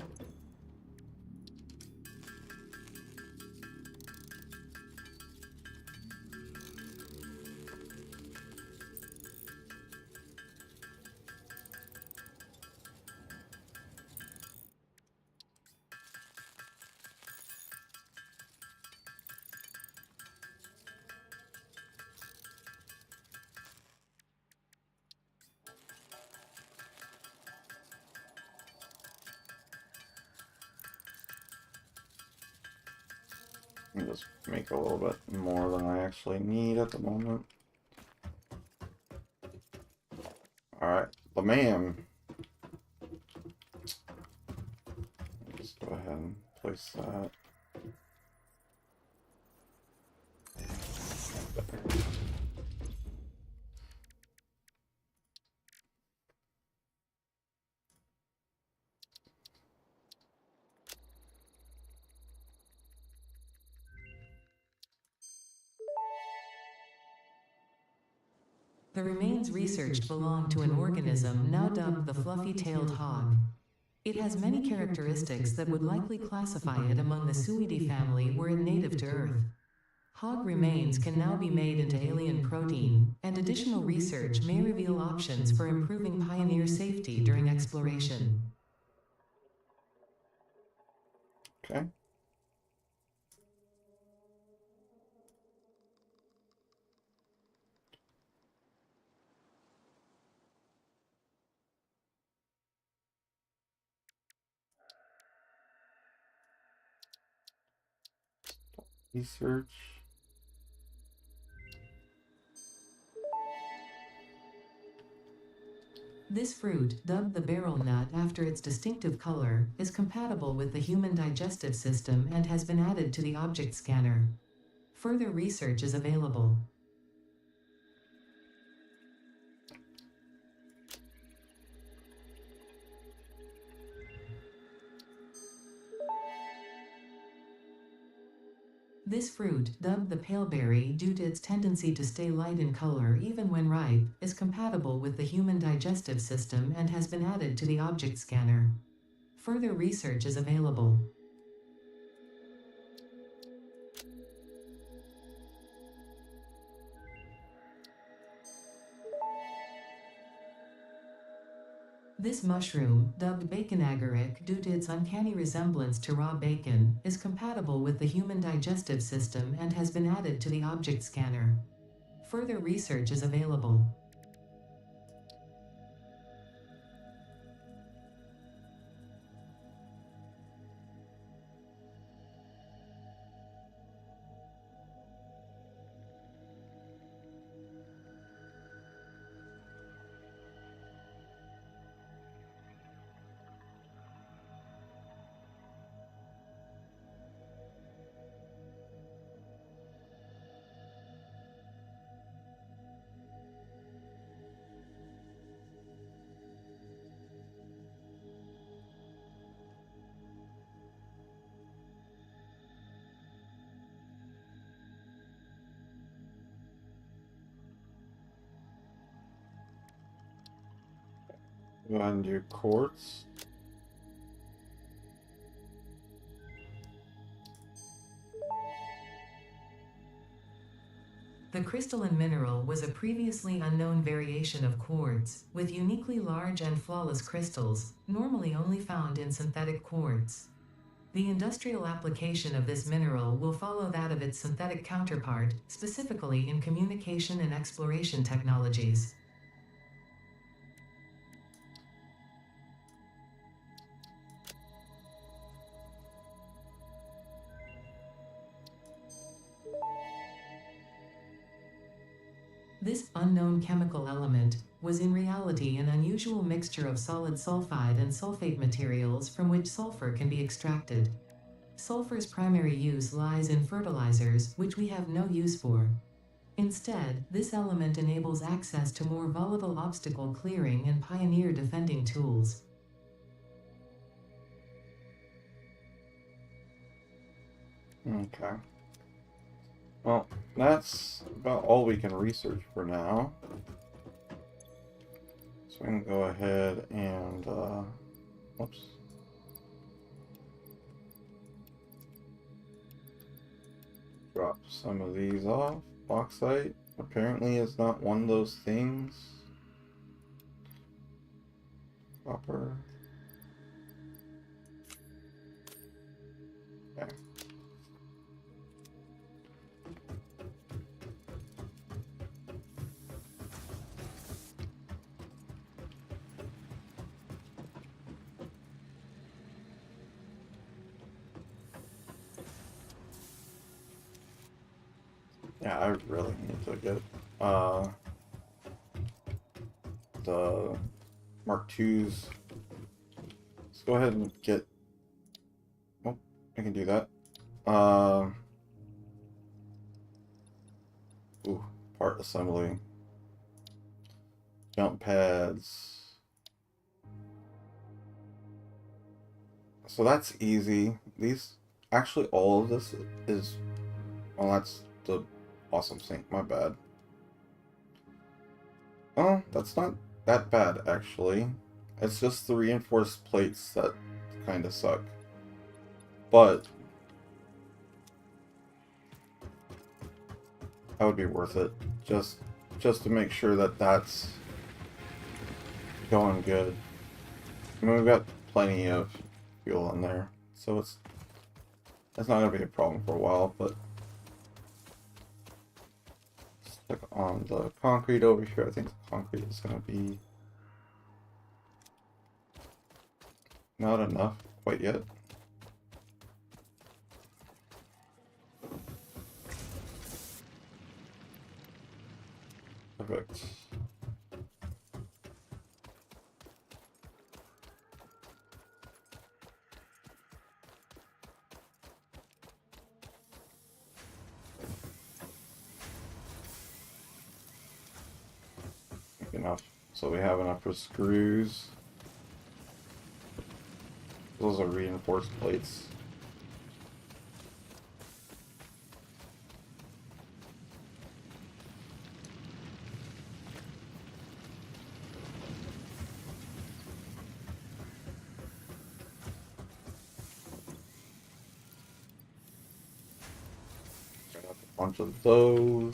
Let me just make a little bit more than I actually need at the moment. Alright, the man. Just go ahead and place that. There. The remains researched belong to an organism now dubbed the fluffy-tailed hog. It has many characteristics that would likely classify it among the Suidae family were it native to Earth. Hog remains can now be made into alien protein, and additional research may reveal options for improving pioneer safety during exploration. Okay. Research. This fruit, dubbed the barrel nut after its distinctive color, is compatible with the human digestive system and has been added to the object scanner. Further research is available. This fruit, dubbed the paleberry due to its tendency to stay light in color even when ripe, is compatible with the human digestive system and has been added to the object scanner. Further research is available. This mushroom, dubbed bacon agaric due to its uncanny resemblance to raw bacon, is compatible with the human digestive system and has been added to the object scanner. Further research is available. Go ahead and do quartz. The crystalline mineral was a previously unknown variation of quartz, with uniquely large and flawless crystals, normally only found in synthetic quartz. The industrial application of this mineral will follow that of its synthetic counterpart, specifically in communication and exploration technologies. This unknown chemical element was in reality an unusual mixture of solid sulfide and sulfate materials from which sulfur can be extracted. Sulfur's primary use lies in fertilizers, which we have no use for. Instead, this element enables access to more volatile obstacle clearing and pioneer defending tools. Okay. Well, that's about all we can research for now. So we can go ahead and, whoops. Drop some of these off. Bauxite apparently is not one of those things. Copper. Okay. Yeah, I really need to get the Mark IIs. Let's go ahead and get. Oh, I can do that. Ooh, part assembly. Jump pads. So that's easy. These actually all of this is. Well, that's the awesome sink. My bad. Oh, that's not that bad actually. It's just the reinforced plates that kind of suck. But that would be worth it. Just to make sure that that's going good. I mean, we've got plenty of fuel in there, so that's not gonna be a problem for a while. But let's click on the concrete over here. I think the concrete is gonna be not enough quite yet. Perfect. Enough. So we have enough for screws. Those are reinforced plates. Got a bunch of those.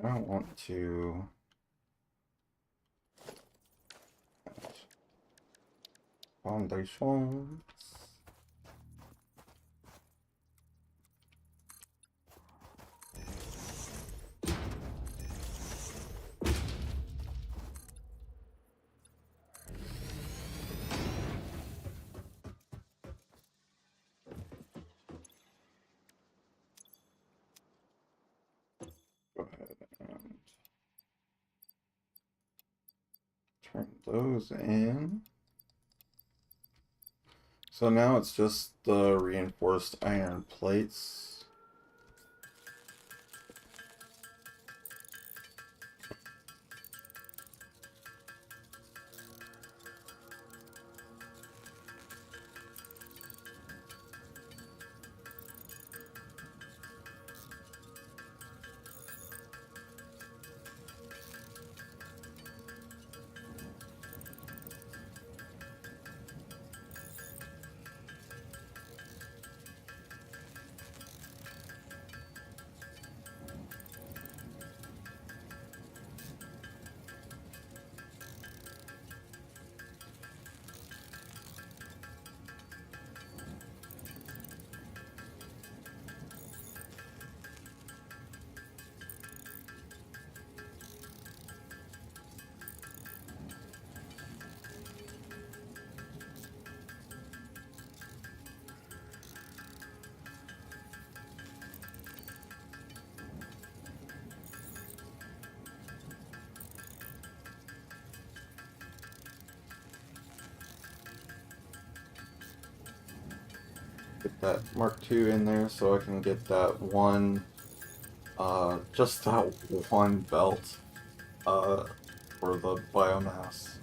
I don't want to. Foundations. Go ahead and turn those in. So now it's just the reinforced iron plates. Get that Mark II in there so I can get that one, just that one belt, for the biomass,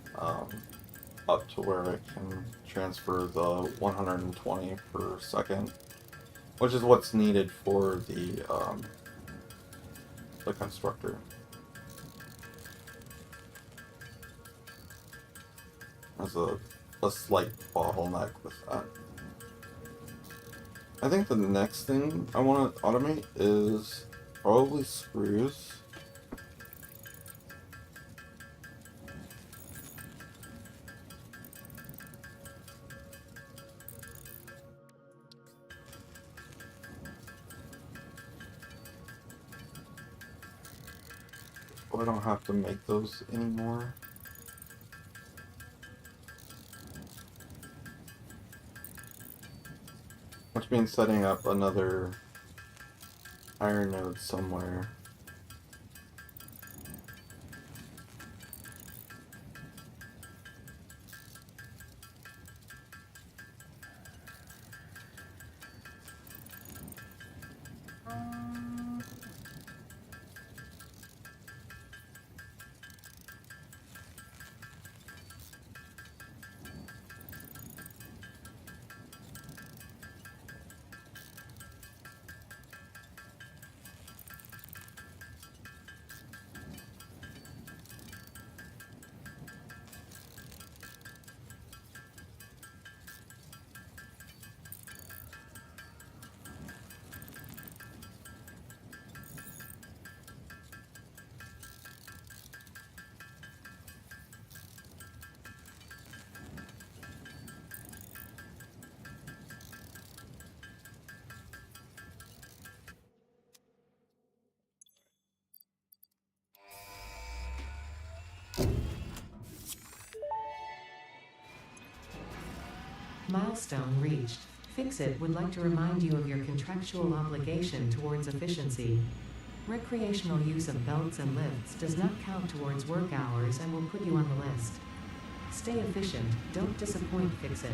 up to where I can transfer the 120 per second, which is what's needed for the constructor. There's a slight bottleneck with that. I think the next thing I want to automate is probably screws. I don't have to make those anymore. Which means setting up another iron node somewhere. Milestone reached. Fixit would like to remind you of your contractual obligation towards efficiency. Recreational use of belts and lifts does not count towards work hours and will put you on the list. Stay efficient, don't disappoint Fixit.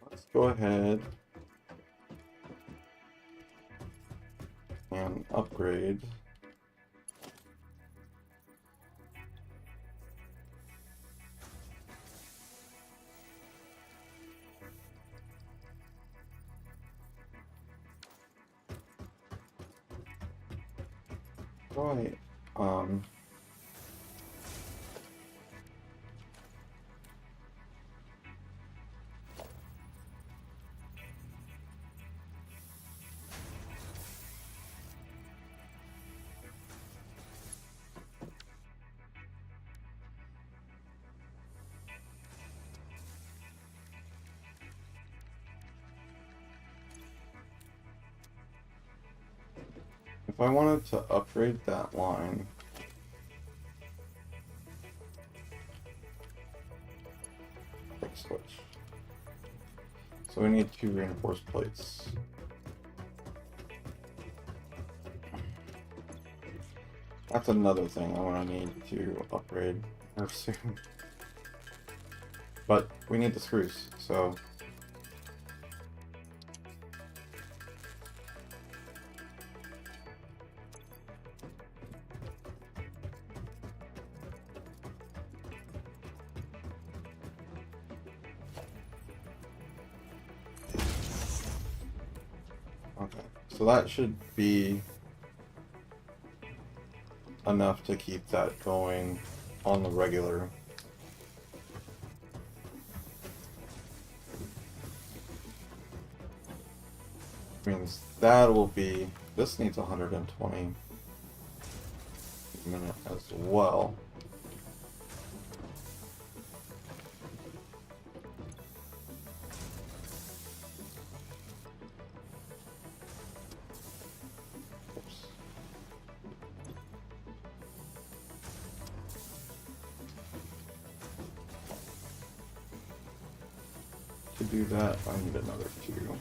Let's go ahead and upgrade. Right. If I wanted to upgrade that line, quick switch. So we need 2 reinforced plates. That's another thing I'm gonna need to upgrade here soon. But we need the screws, so okay. So that should be enough to keep that going on the regular. Means that will be, this needs 120 minute as well. Oops. To do that, I need another 2.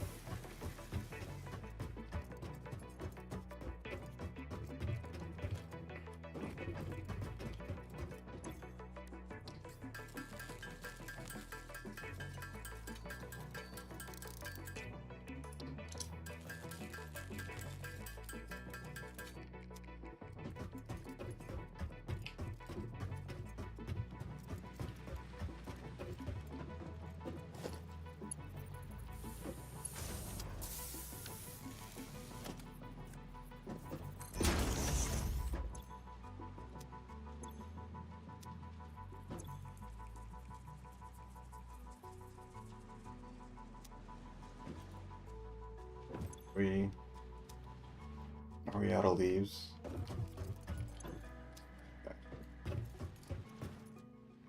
Are we out of leaves? Okay.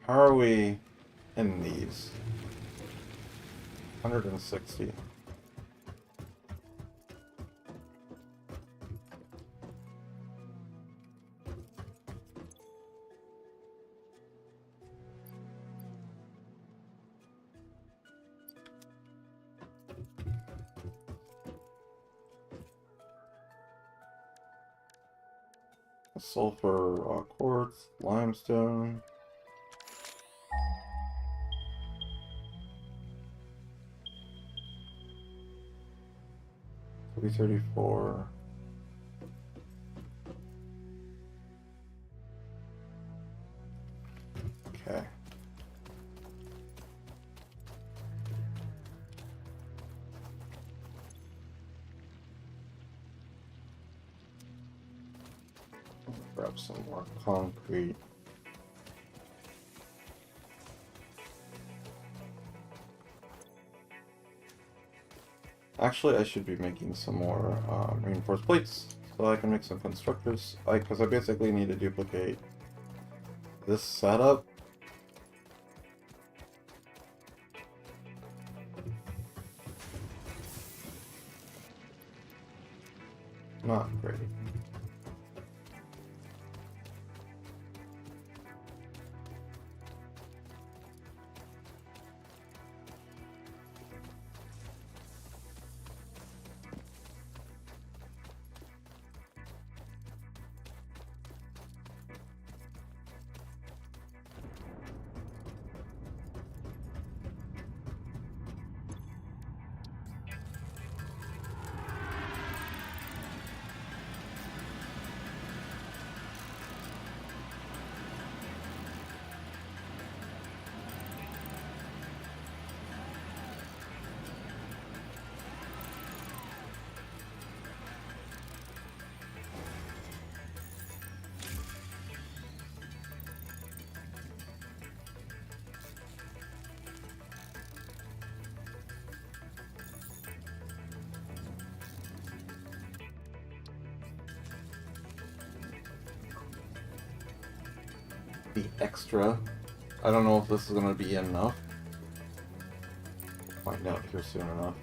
How are we in these? 160. Sulfur, quartz, limestone. $334. Okay. Grab some more concrete. Actually, I should be making some more reinforced plates so I can make some constructors. Because I basically need to duplicate this setup. Not great. the extra. I don't know if this is going to be enough. Find out here soon enough.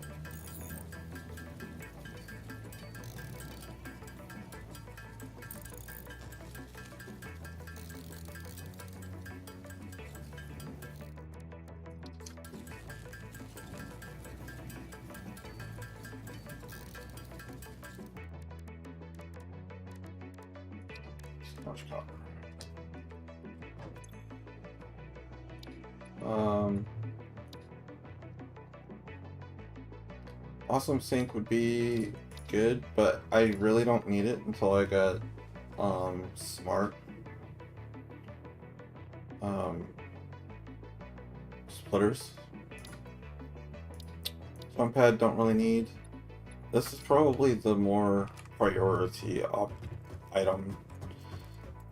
Much copper. Awesome Sync would be good, but I really don't need it until I get smart splitters. Jump pad don't really need. This is probably the more priority item.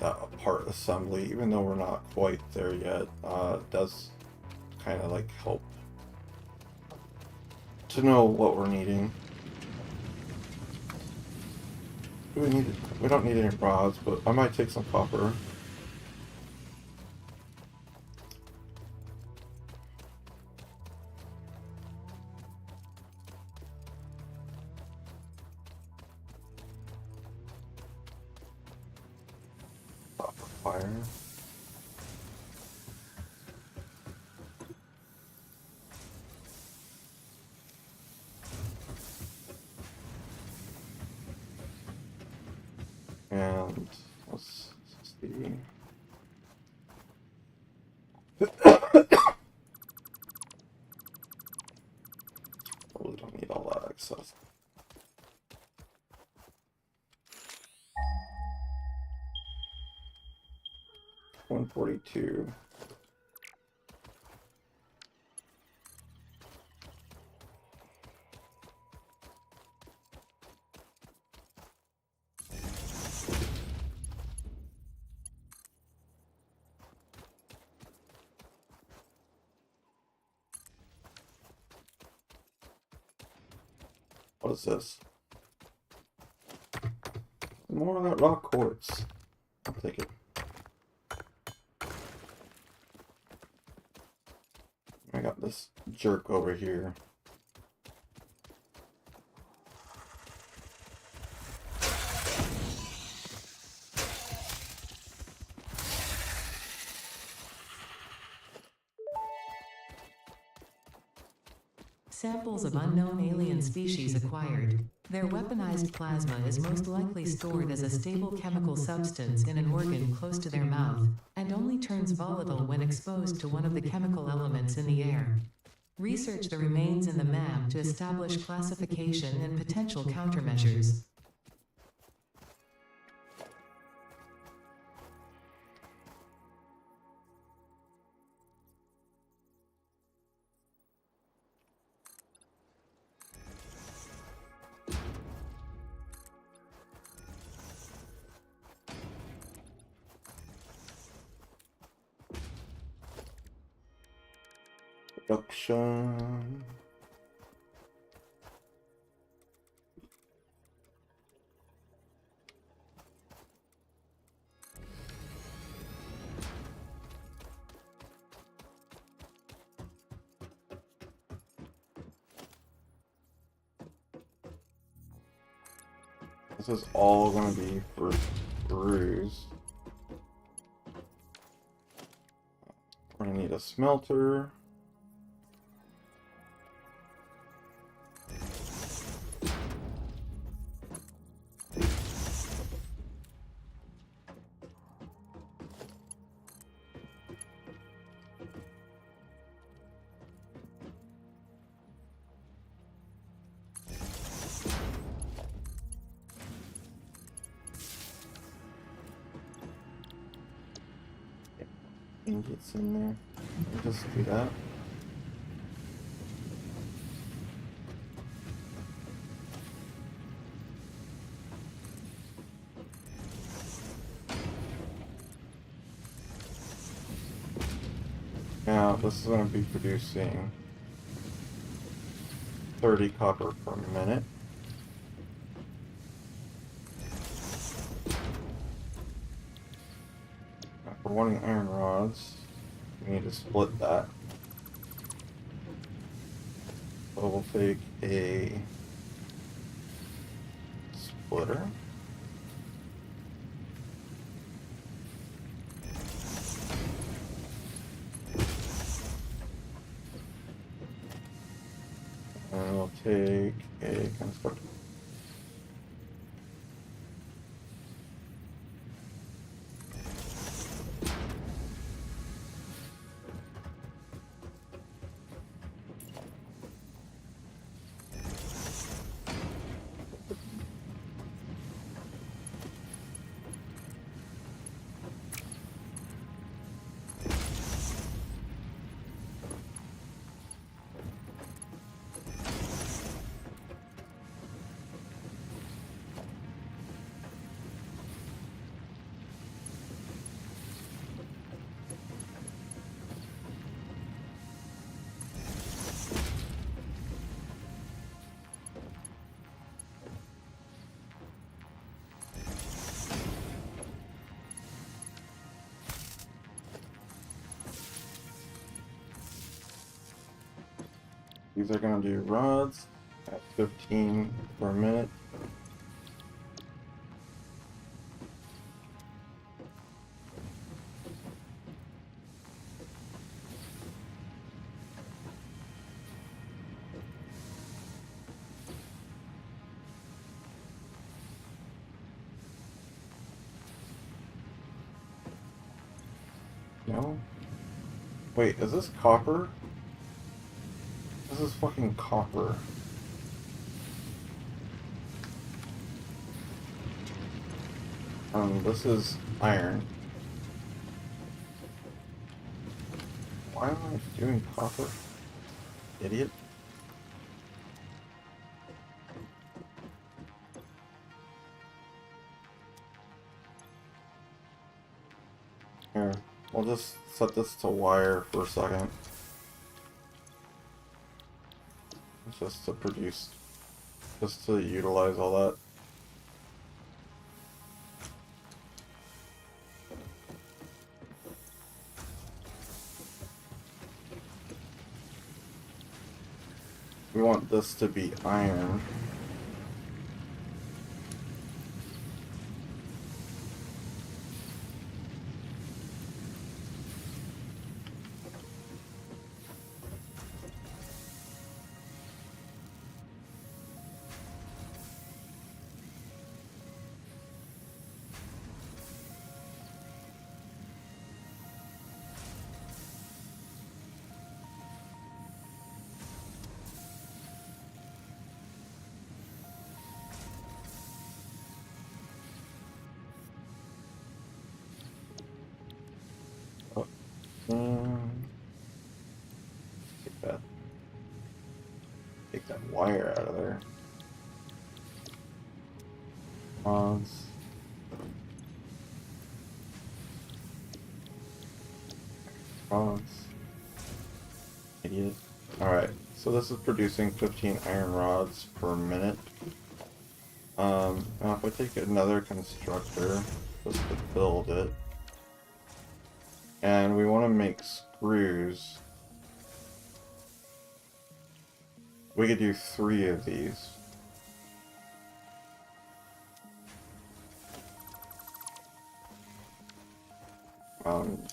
That part assembly, even though we're not quite there yet, does kind of like help to know what we're needing. We don't need any rods, but I might take some copper. Copper fire. And let's see. Probably don't need all that excess. $142. What is this? More of that rock quartz. I'll take it. I got this jerk over here. Samples of unknown alien species acquired. Their weaponized plasma is most likely stored as a stable chemical substance in an organ close to their mouth, and only turns volatile when exposed to one of the chemical elements in the air. Research the remains in the MAM to establish classification and potential countermeasures. Production. This is all going to be for screws. We're going to need a smelter. Ingots in there. Just do that. Now this is going to be producing 30 copper per minute. we're wanting iron rods. We need to split that. So we'll take a splitter. And we'll take a constructor. These are going to do rods at 15 per minute. No? Wait, is this copper? This is fucking copper. This is iron. Why am I doing copper? Idiot. Here, we'll just set this to wire for a second. Just to produce, just to utilize all that. We want this to be iron. Oh, take that wire out of there. Rods. Rods. Idiot. Alright, so this is producing 15 iron rods per minute. Now if I take another constructor just to build it, and we want to make screws, we could do 3 of these.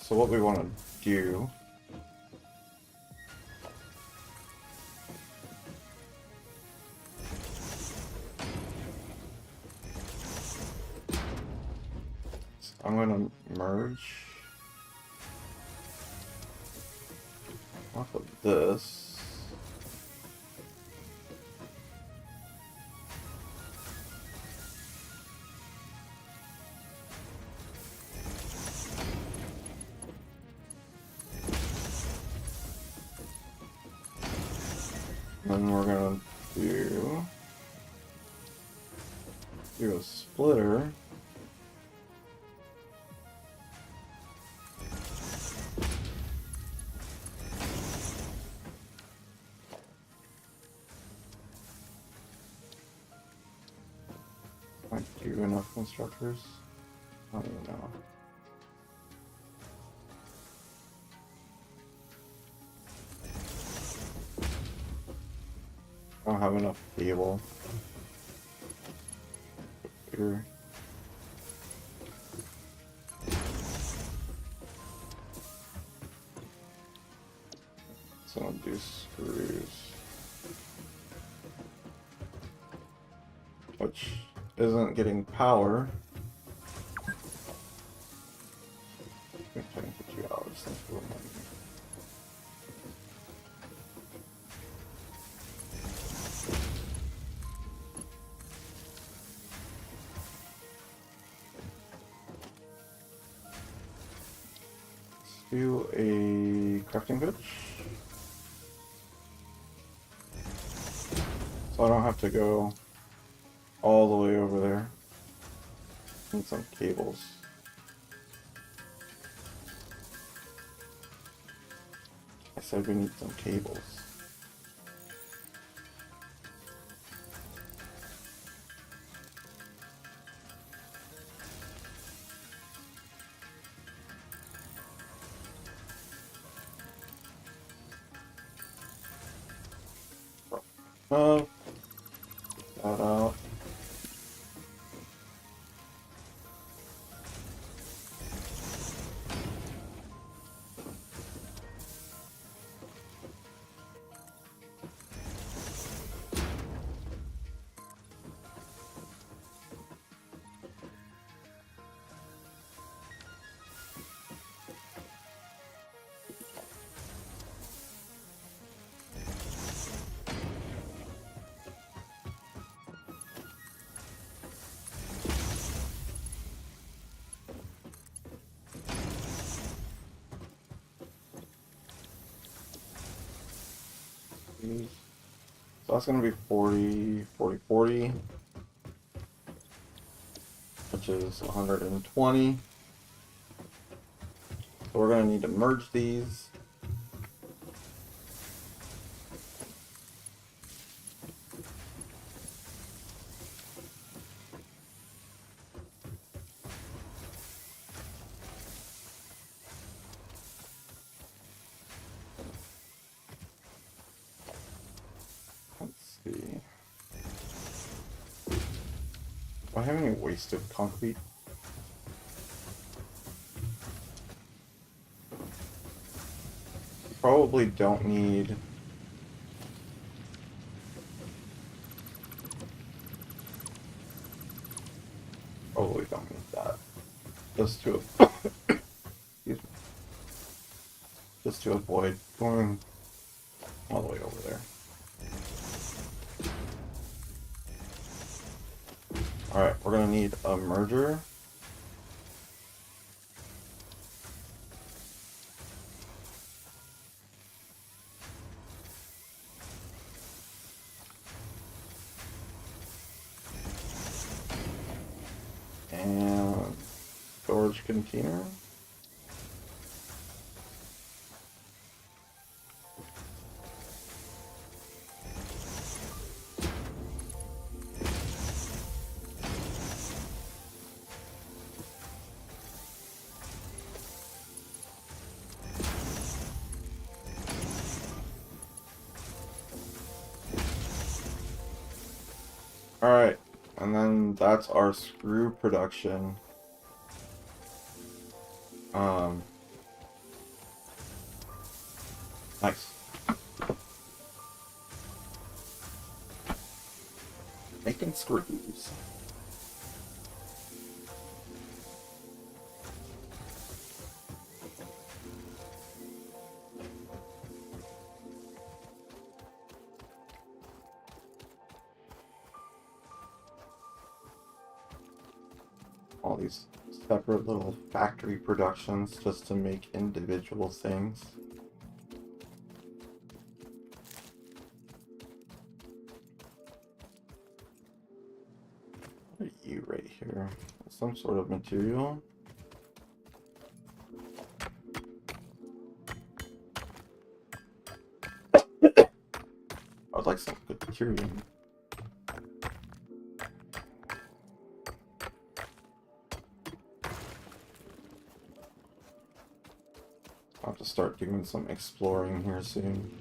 So what we want to do is I'm going to merge off of this. Then we're gonna do a splitter. Might do enough constructors. I don't even know. don't have enough cable. Here. So I'll do screws. Which isn't getting power. I'm trying to put you out since we're not. Do a crafting bench, so I don't have to go all the way over there. Need some cables. I said we need some cables. That out. So that's going to be 40, 40, 40, which is 120. So we're going to need to merge these. Let's see. Do I have any wasted concrete? Probably don't need. Probably don't need that. Just to excuse me. Just to avoid going all the way over there. Alright, we're gonna need a merger. And storage container. Alright, and then that's our screw production. Nice. Making screws. All these separate little factory productions just to make individual things. What are you right here? Some sort of material. I would like some good material. I'll have to start doing some exploring here soon.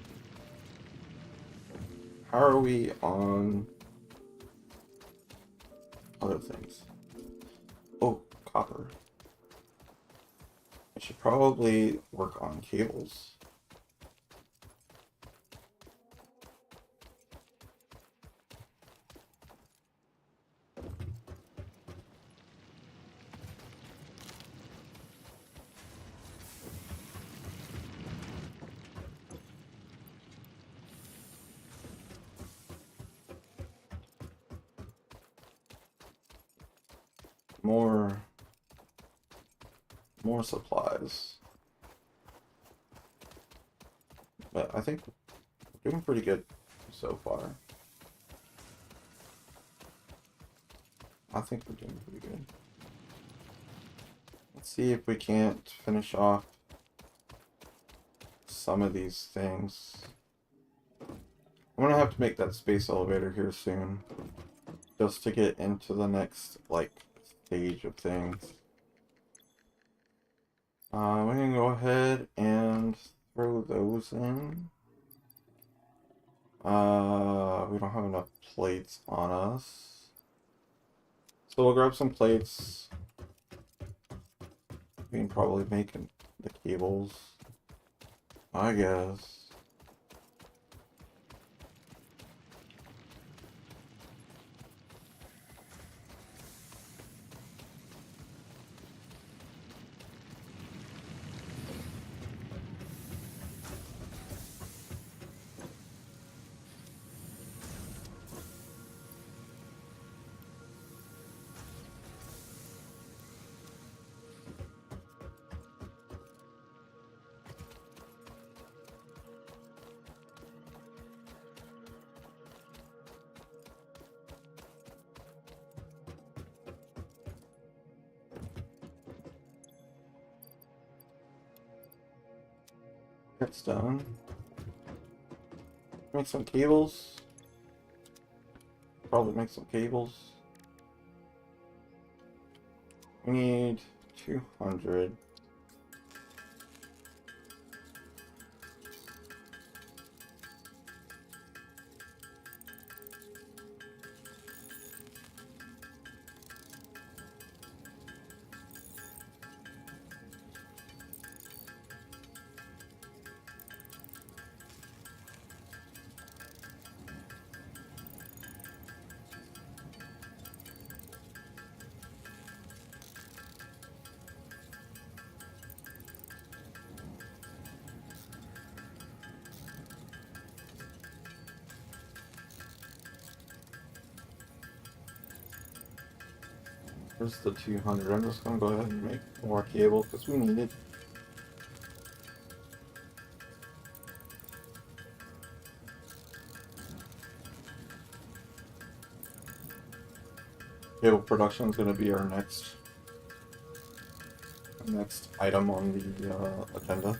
How are we on other things? Oh, copper. I should probably work on cables. More supplies. But I think we're doing pretty good so far. I think we're doing pretty good. Let's see if we can't finish off some of these things. I'm gonna have to make that space elevator here soon, just to get into the next, like, stage of things. We can go ahead and throw those in. We don't have enough plates on us. So we'll grab some plates. We can probably make the cables, I guess. That's done. Make some cables. Probably make some cables. We need 200. There's the 200. I'm just gonna go ahead and make more cable because we need it. Cable production is gonna be our next item on the agenda.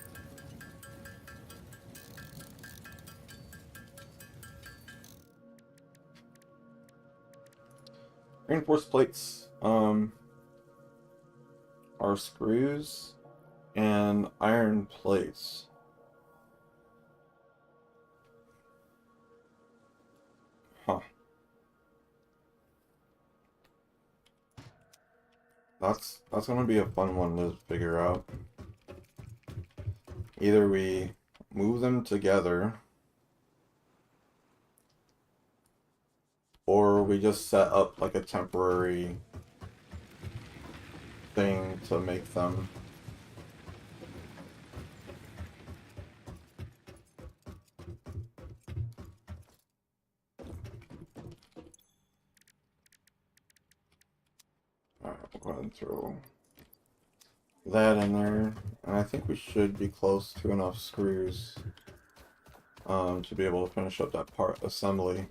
Reinforced plates are screws and iron plates. Huh. That's gonna be a fun one to figure out. Either we move them together, or we just set up like a temporary thing to make them. Alright, we'll go ahead and throw that in there. And I think we should be close to enough screws to be able to finish up that part assembly.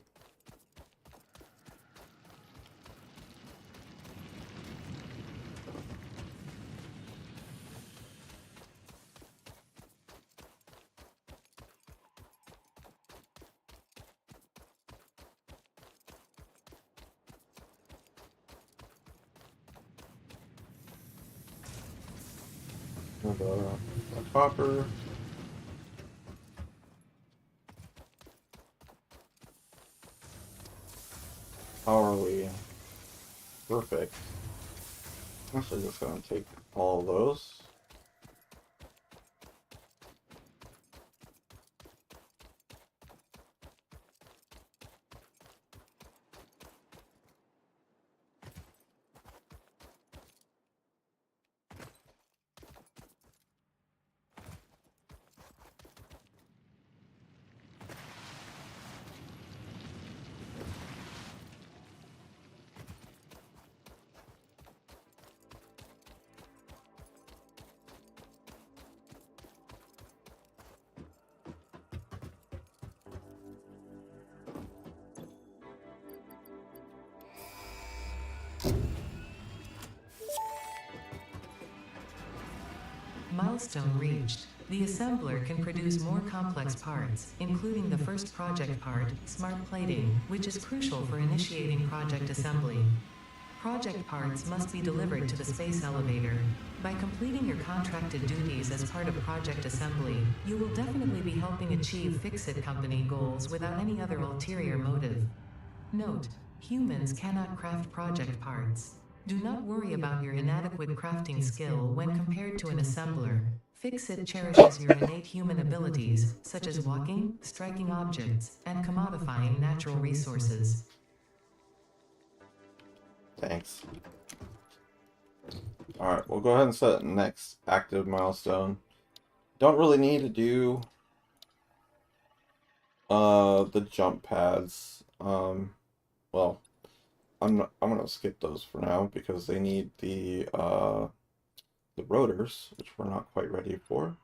The copper. How are we? Perfect. I'm actually just gonna take all of those. Milestone reached. The assembler can produce more complex parts, including the first project part, smart plating, which is crucial for initiating project assembly. Project parts must be delivered to the space elevator. By completing your contracted duties as part of project assembly, you will definitely be helping achieve Fix-It Company goals without any other ulterior motive. Note: humans cannot craft project parts. Do not worry about your inadequate crafting skill when compared to an assembler. Fix-It cherishes your innate human abilities, such as walking, striking objects, and commodifying natural resources. Thanks. Alright, we'll go ahead and set next active milestone. Don't really need to do the jump pads. Well, I'm gonna skip those for now because they need the rotors, which we're not quite ready for.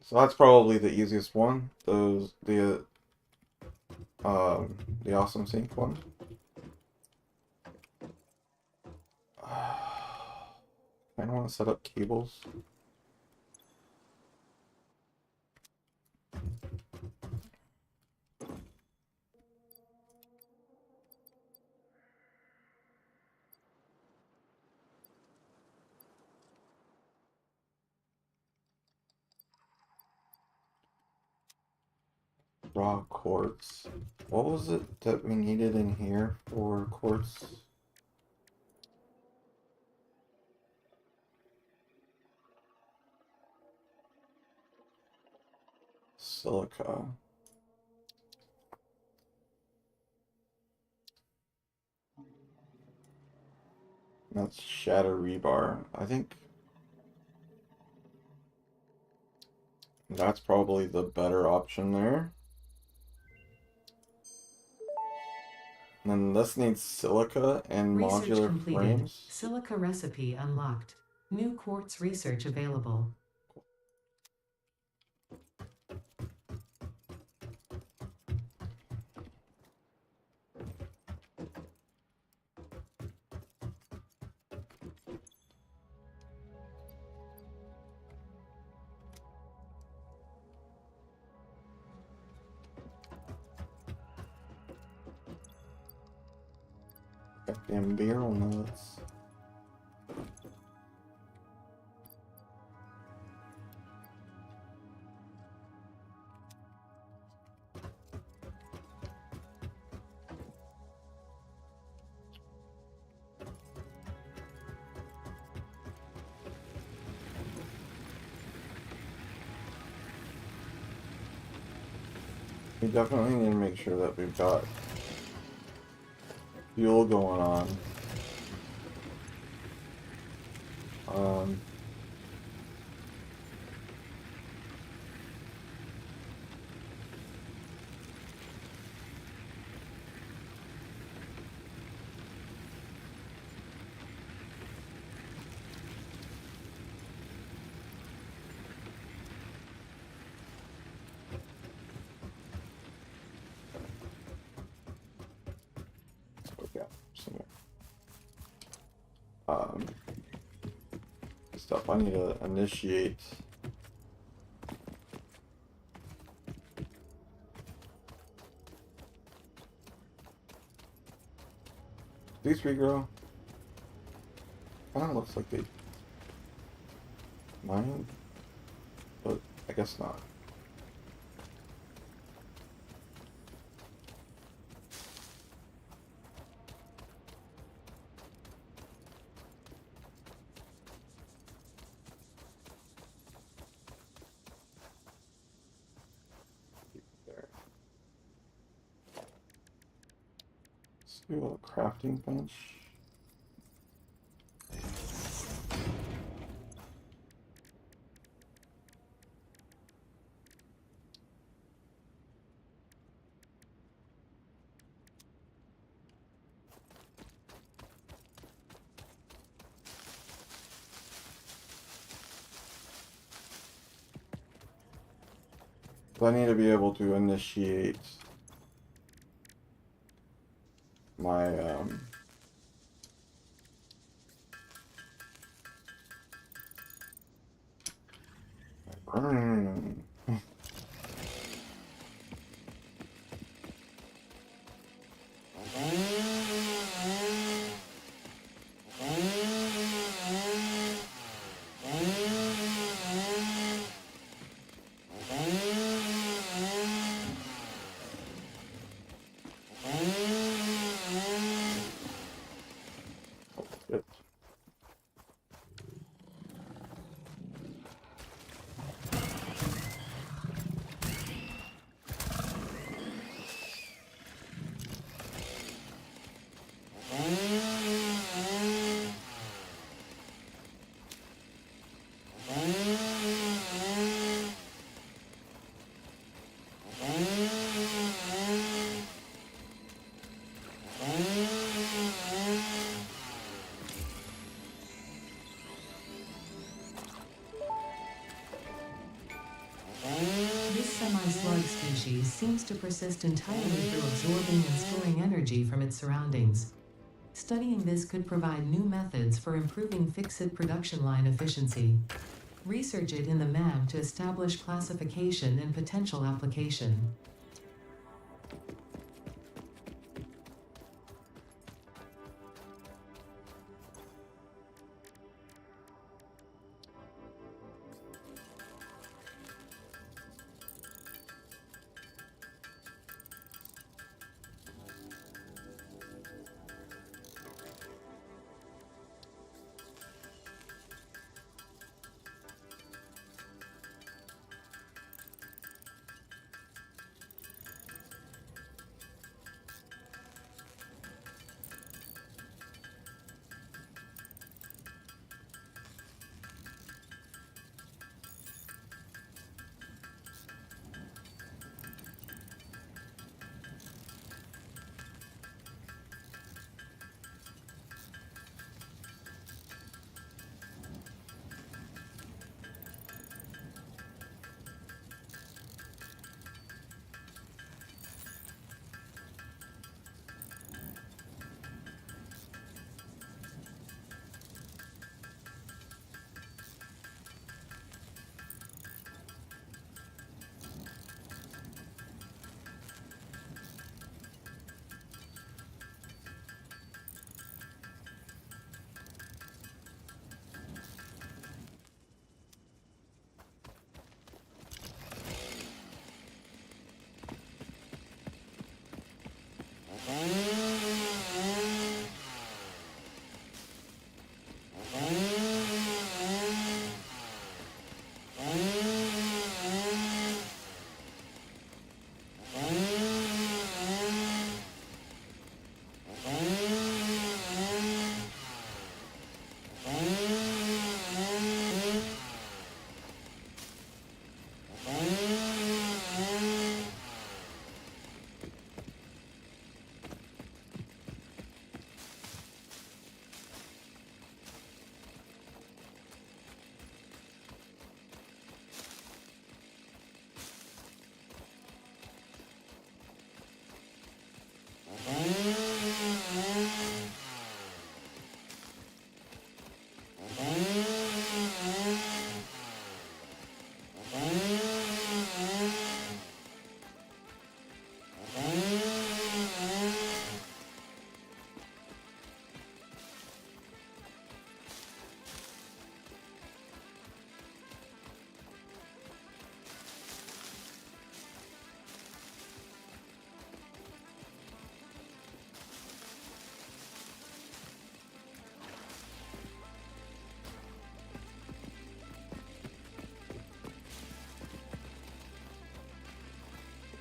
So that's probably the easiest one. The awesome sync one. I don't want to set up cables. Raw quartz. What was it that we needed in here for quartz? Silica. That's shatter rebar. I think that's probably the better option there. And then this needs silica and Research modular completed. frames. Silica recipe unlocked. New quartz research available. Goddamn barrel nuts. We definitely need to make sure that we've got fuel going on. Um, okay, some stuff I need to initiate. These regrow. Kind of looks like they mine, but I guess not. Let's do a crafting bench. So I need to be able to initiate my burn. Yep. This semi-slug species seems to persist entirely through absorbing and storing energy from its surroundings. Studying this could provide new methods for improving fixed production line efficiency. Research it in the MAB to establish classification and potential application.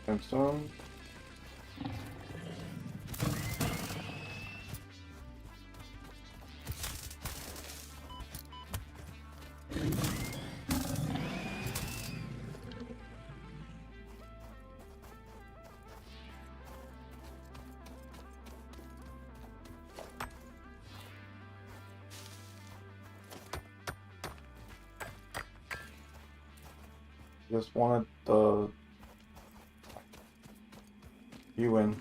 Gemstone. Just wanted the you in.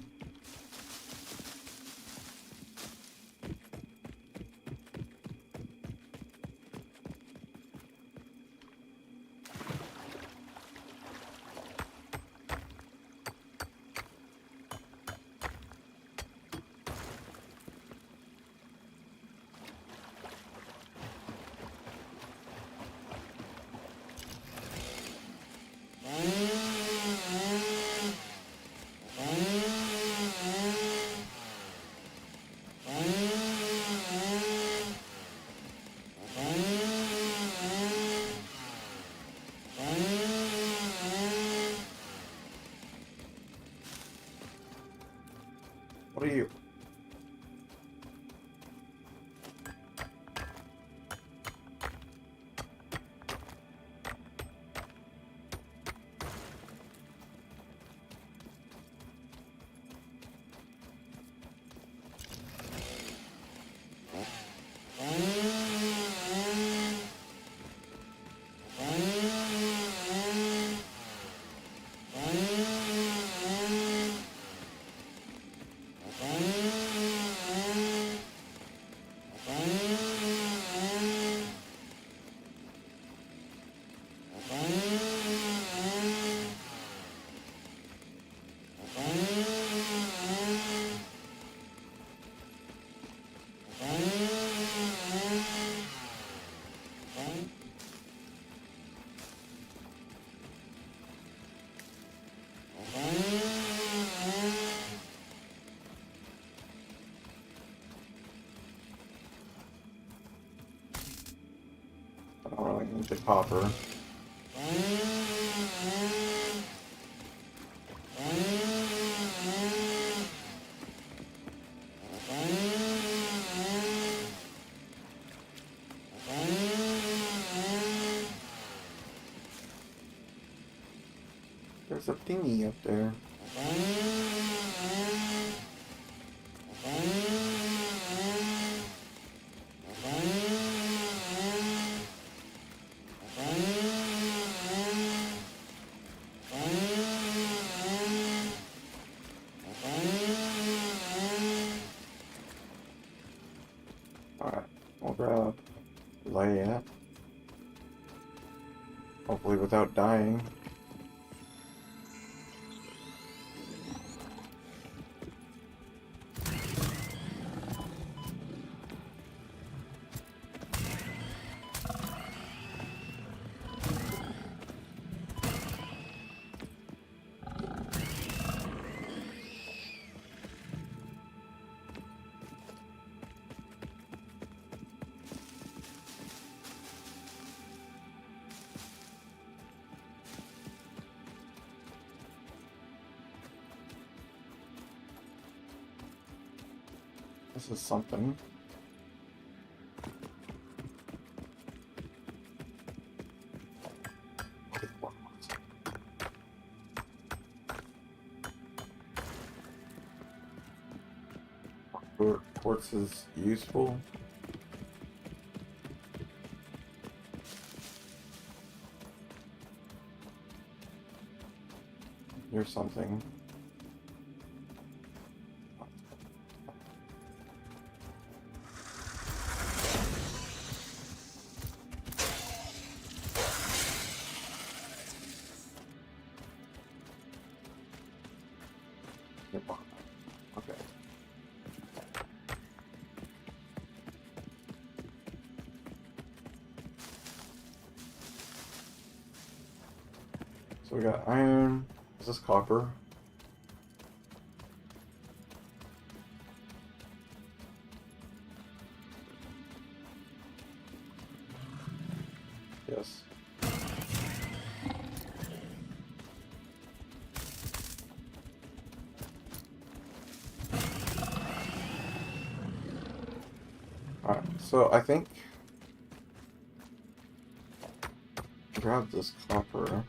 What are you? I don't really need the copper. There's a thingy up there. Alright, we'll grab Leia. Hopefully without dying. This is something. Quartz is useful. Here's something. Okay. So we got iron. Is this copper? Yes. Alright, so I think grab this copper.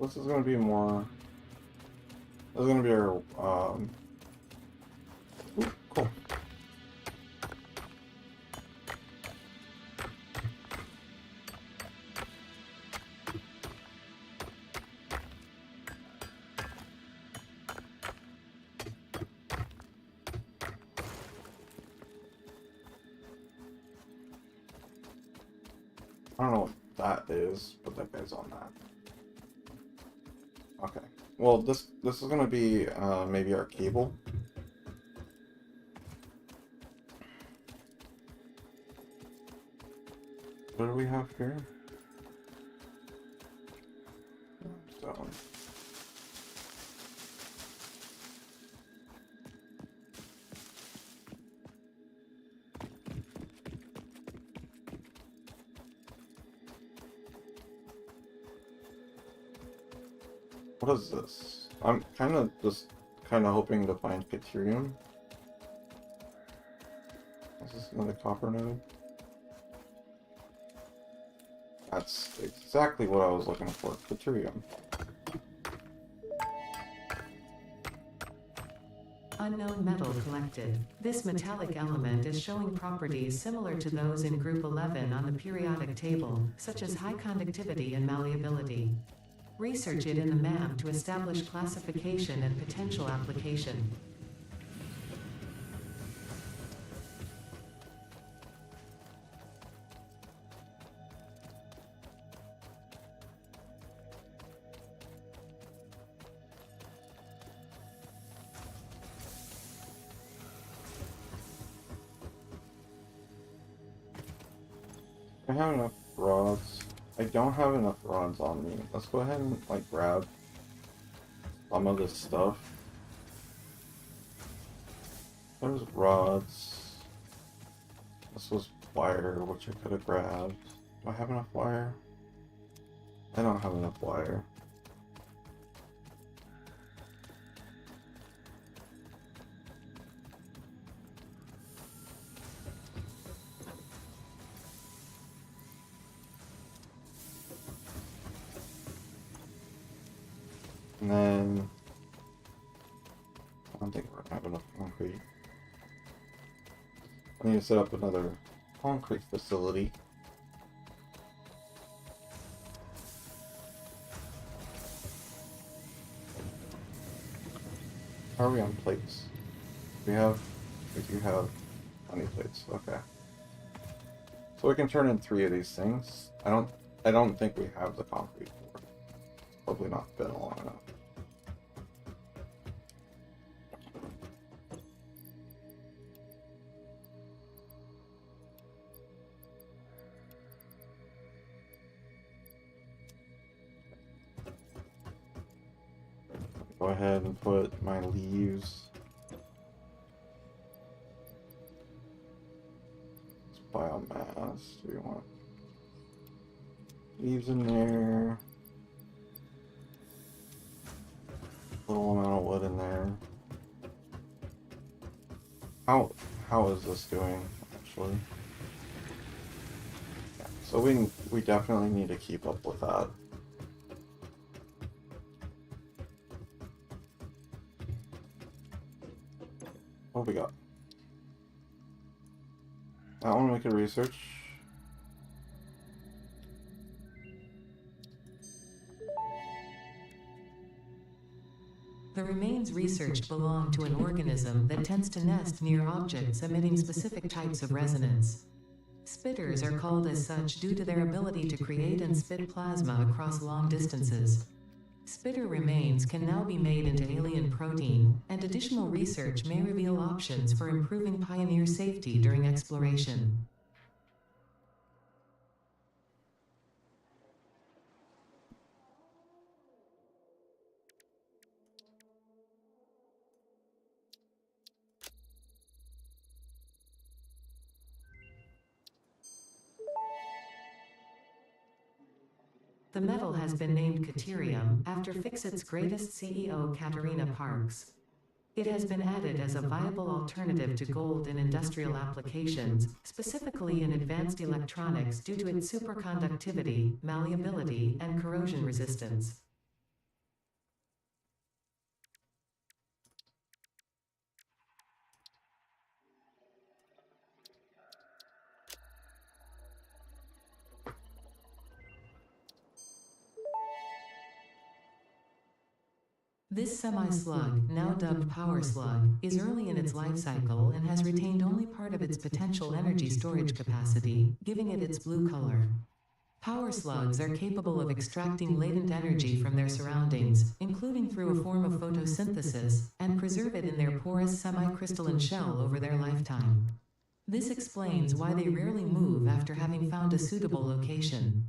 this is gonna be more. This is gonna be our ooh, cool. I don't know what that is, but that guy's on that. Okay. Well, this is gonna be maybe our cable. What do we have here? Stone. What is this? I'm kind of hoping to find Caterium. Is this another copper node? That's exactly what I was looking for, Caterium. Unknown metal collected. This metallic element is showing properties similar to those in Group 11 on the periodic table, such as high conductivity and malleability. Research it in the MAM to establish classification and potential application. I have enough rods. I don't have enough rods on me. Let's go ahead and like grab some of this stuff. There's rods. This was wire, which I could have grabbed. Do I have enough wire? I don't have enough wire. And then I don't think we're gonna have enough concrete. I need to set up another concrete facility. How are we on plates? We do have 20 plates. Okay. So we can turn in 3 of these things. I don't think we have the concrete for it. It's probably not been long enough. Go ahead and put my leaves. It's biomass. Do we want leaves in there? Little amount of wood in there. How is this doing actually? Yeah, so we definitely need to keep up with that. What we got? That one we could research. The remains researched belong to an organism that tends to nest near objects emitting specific types of resonance. Spitters are called as such due to their ability to create and spit plasma across long distances. Spitter remains can now be made into alien protein, and additional research may reveal options for improving pioneer safety during exploration. The metal has been named Caterium after Fixit's greatest CEO, Katerina Parks. It has been added as a viable alternative to gold in industrial applications, specifically in advanced electronics due to its superconductivity, malleability, and corrosion resistance. This semi-slug, now dubbed power slug, is early in its life cycle and has retained only part of its potential energy storage capacity, giving it its blue color. Power slugs are capable of extracting latent energy from their surroundings, including through a form of photosynthesis, and preserve it in their porous semi-crystalline shell over their lifetime. This explains why they rarely move after having found a suitable location.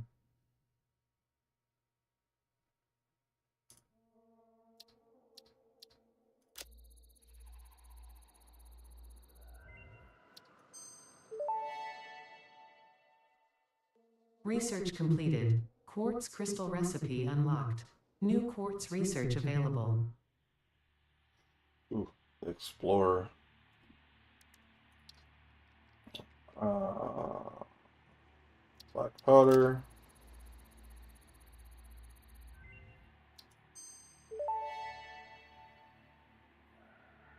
Research completed. Quartz crystal recipe unlocked. New quartz research available. Ooh, explore. Uh, Black powder.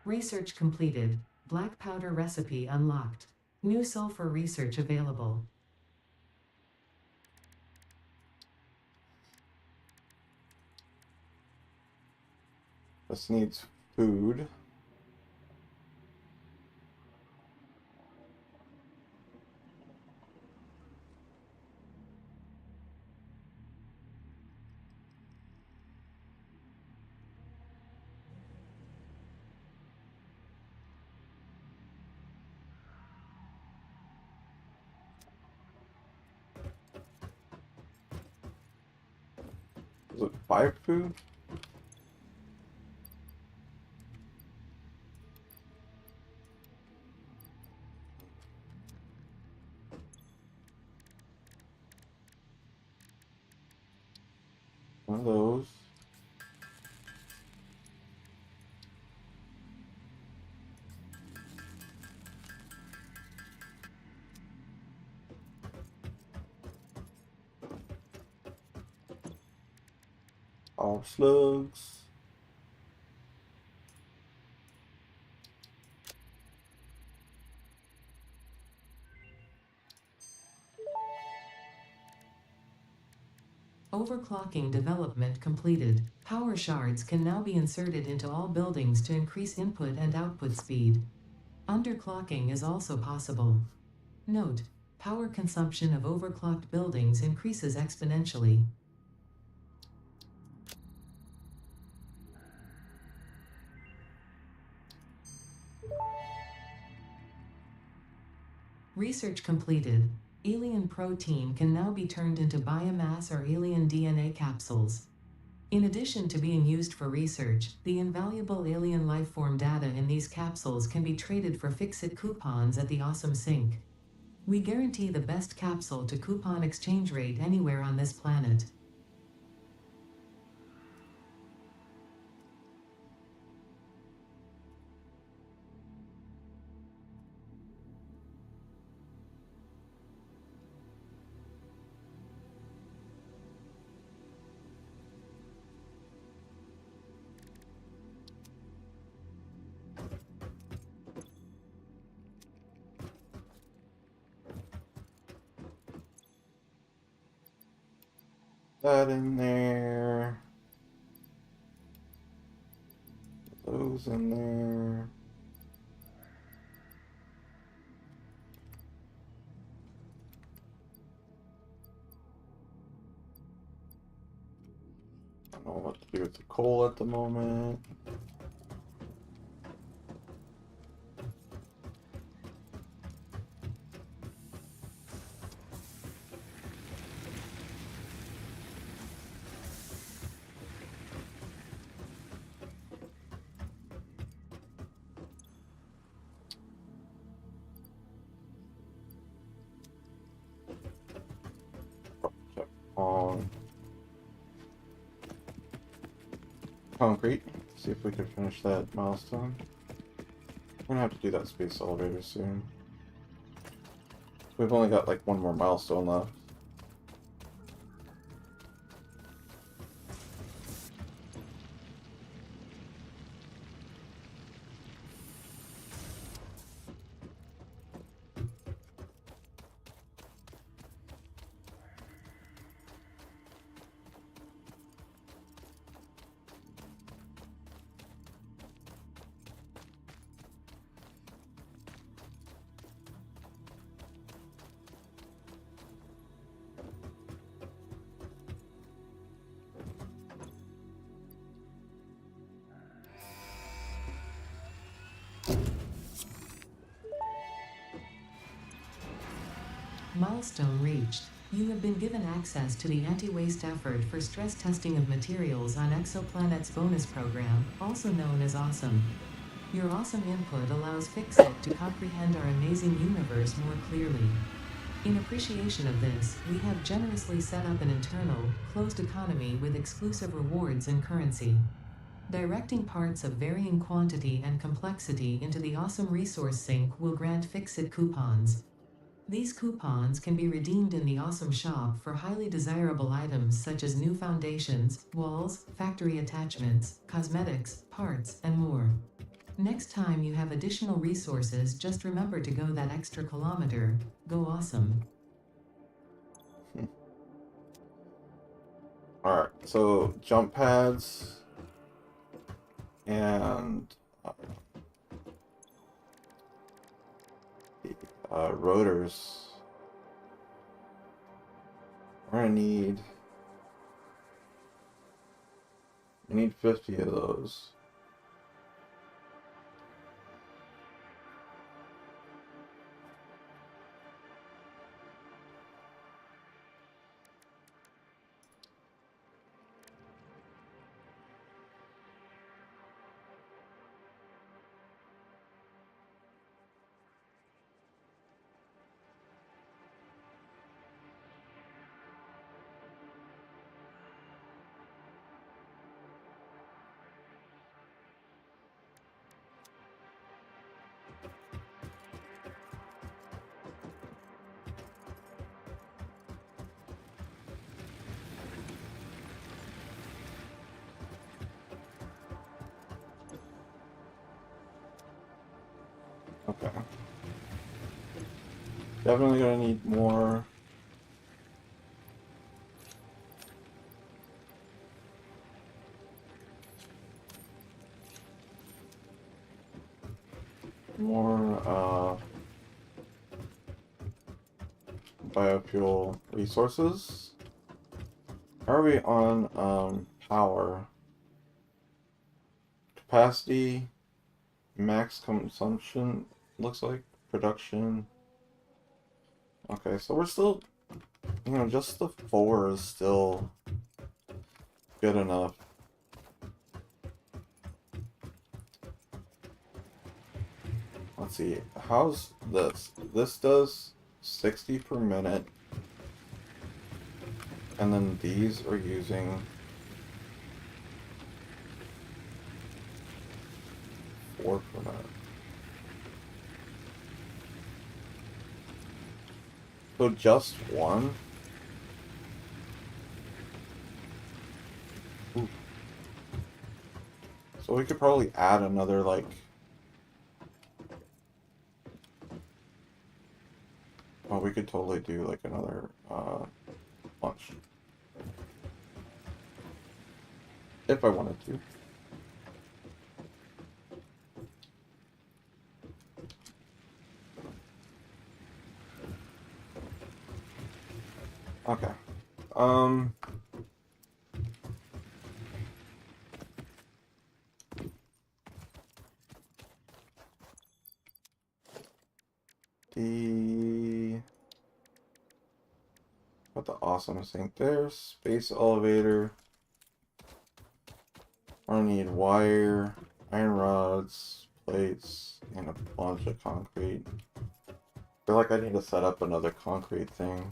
Research completed. Black powder recipe unlocked. New sulfur research available. This needs food. Is it 5 food? One of those. All slugs. Overclocking development completed. Power shards can now be inserted into all buildings to increase input and output speed. Underclocking is also possible. Note: power consumption of overclocked buildings increases exponentially. Research completed. Alien protein can now be turned into biomass or alien DNA capsules. In addition to being used for research, the invaluable alien lifeform data in these capsules can be traded for fix-it coupons at the Awesome Sink. We guarantee the best capsule to coupon exchange rate anywhere on this planet. That in there. Those in there. I don't know what to do with the coal at the moment. Check on concrete. See if we can finish that milestone. We're gonna have to do that space elevator soon. We've only got like one more milestone left. Milestone reached. You have been given access to the anti-waste effort for stress testing of materials on Exoplanet's bonus program, also known as AWESOME. Your awesome input allows Fixit to comprehend our amazing universe more clearly. In appreciation of this, we have generously set up an internal, closed economy with exclusive rewards and currency. Directing parts of varying quantity and complexity into the awesome resource sink will grant Fixit coupons. These coupons can be redeemed in the Awesome Shop for highly desirable items such as new foundations, walls, factory attachments, cosmetics, parts, and more. Next time you have additional resources, just remember to go that extra kilometer. Go awesome. Alright, so jump pads and rotors. We're gonna need 50 of those. Okay. Definitely gonna need more. Biofuel resources. Are we on power? Capacity, max consumption, looks like production. Okay, so we're still, just the 4 is still good enough. Let's see, how's this? This does 60 per minute. And then these are using 4 per minute. So just one? Ooh. So we could probably add another, like... Oh, we could totally do, like, another, bunch. If I wanted to. Okay. Put the awesome sink there. Space elevator. I need wire, iron rods, plates, and a bunch of concrete. I feel like I need to set up another concrete thing.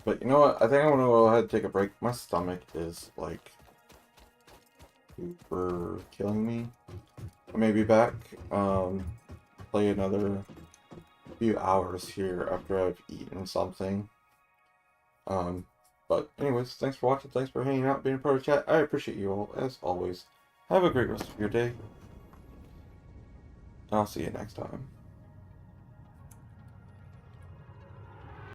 But you know what? I think I'm gonna go ahead and take a break. My stomach is like super killing me. I may be back. Play another few hours here after I've eaten something. But anyways, thanks for watching. Thanks for hanging out, being a part of the chat. I appreciate you all as always. Have a great rest of your day. I'll see you next time.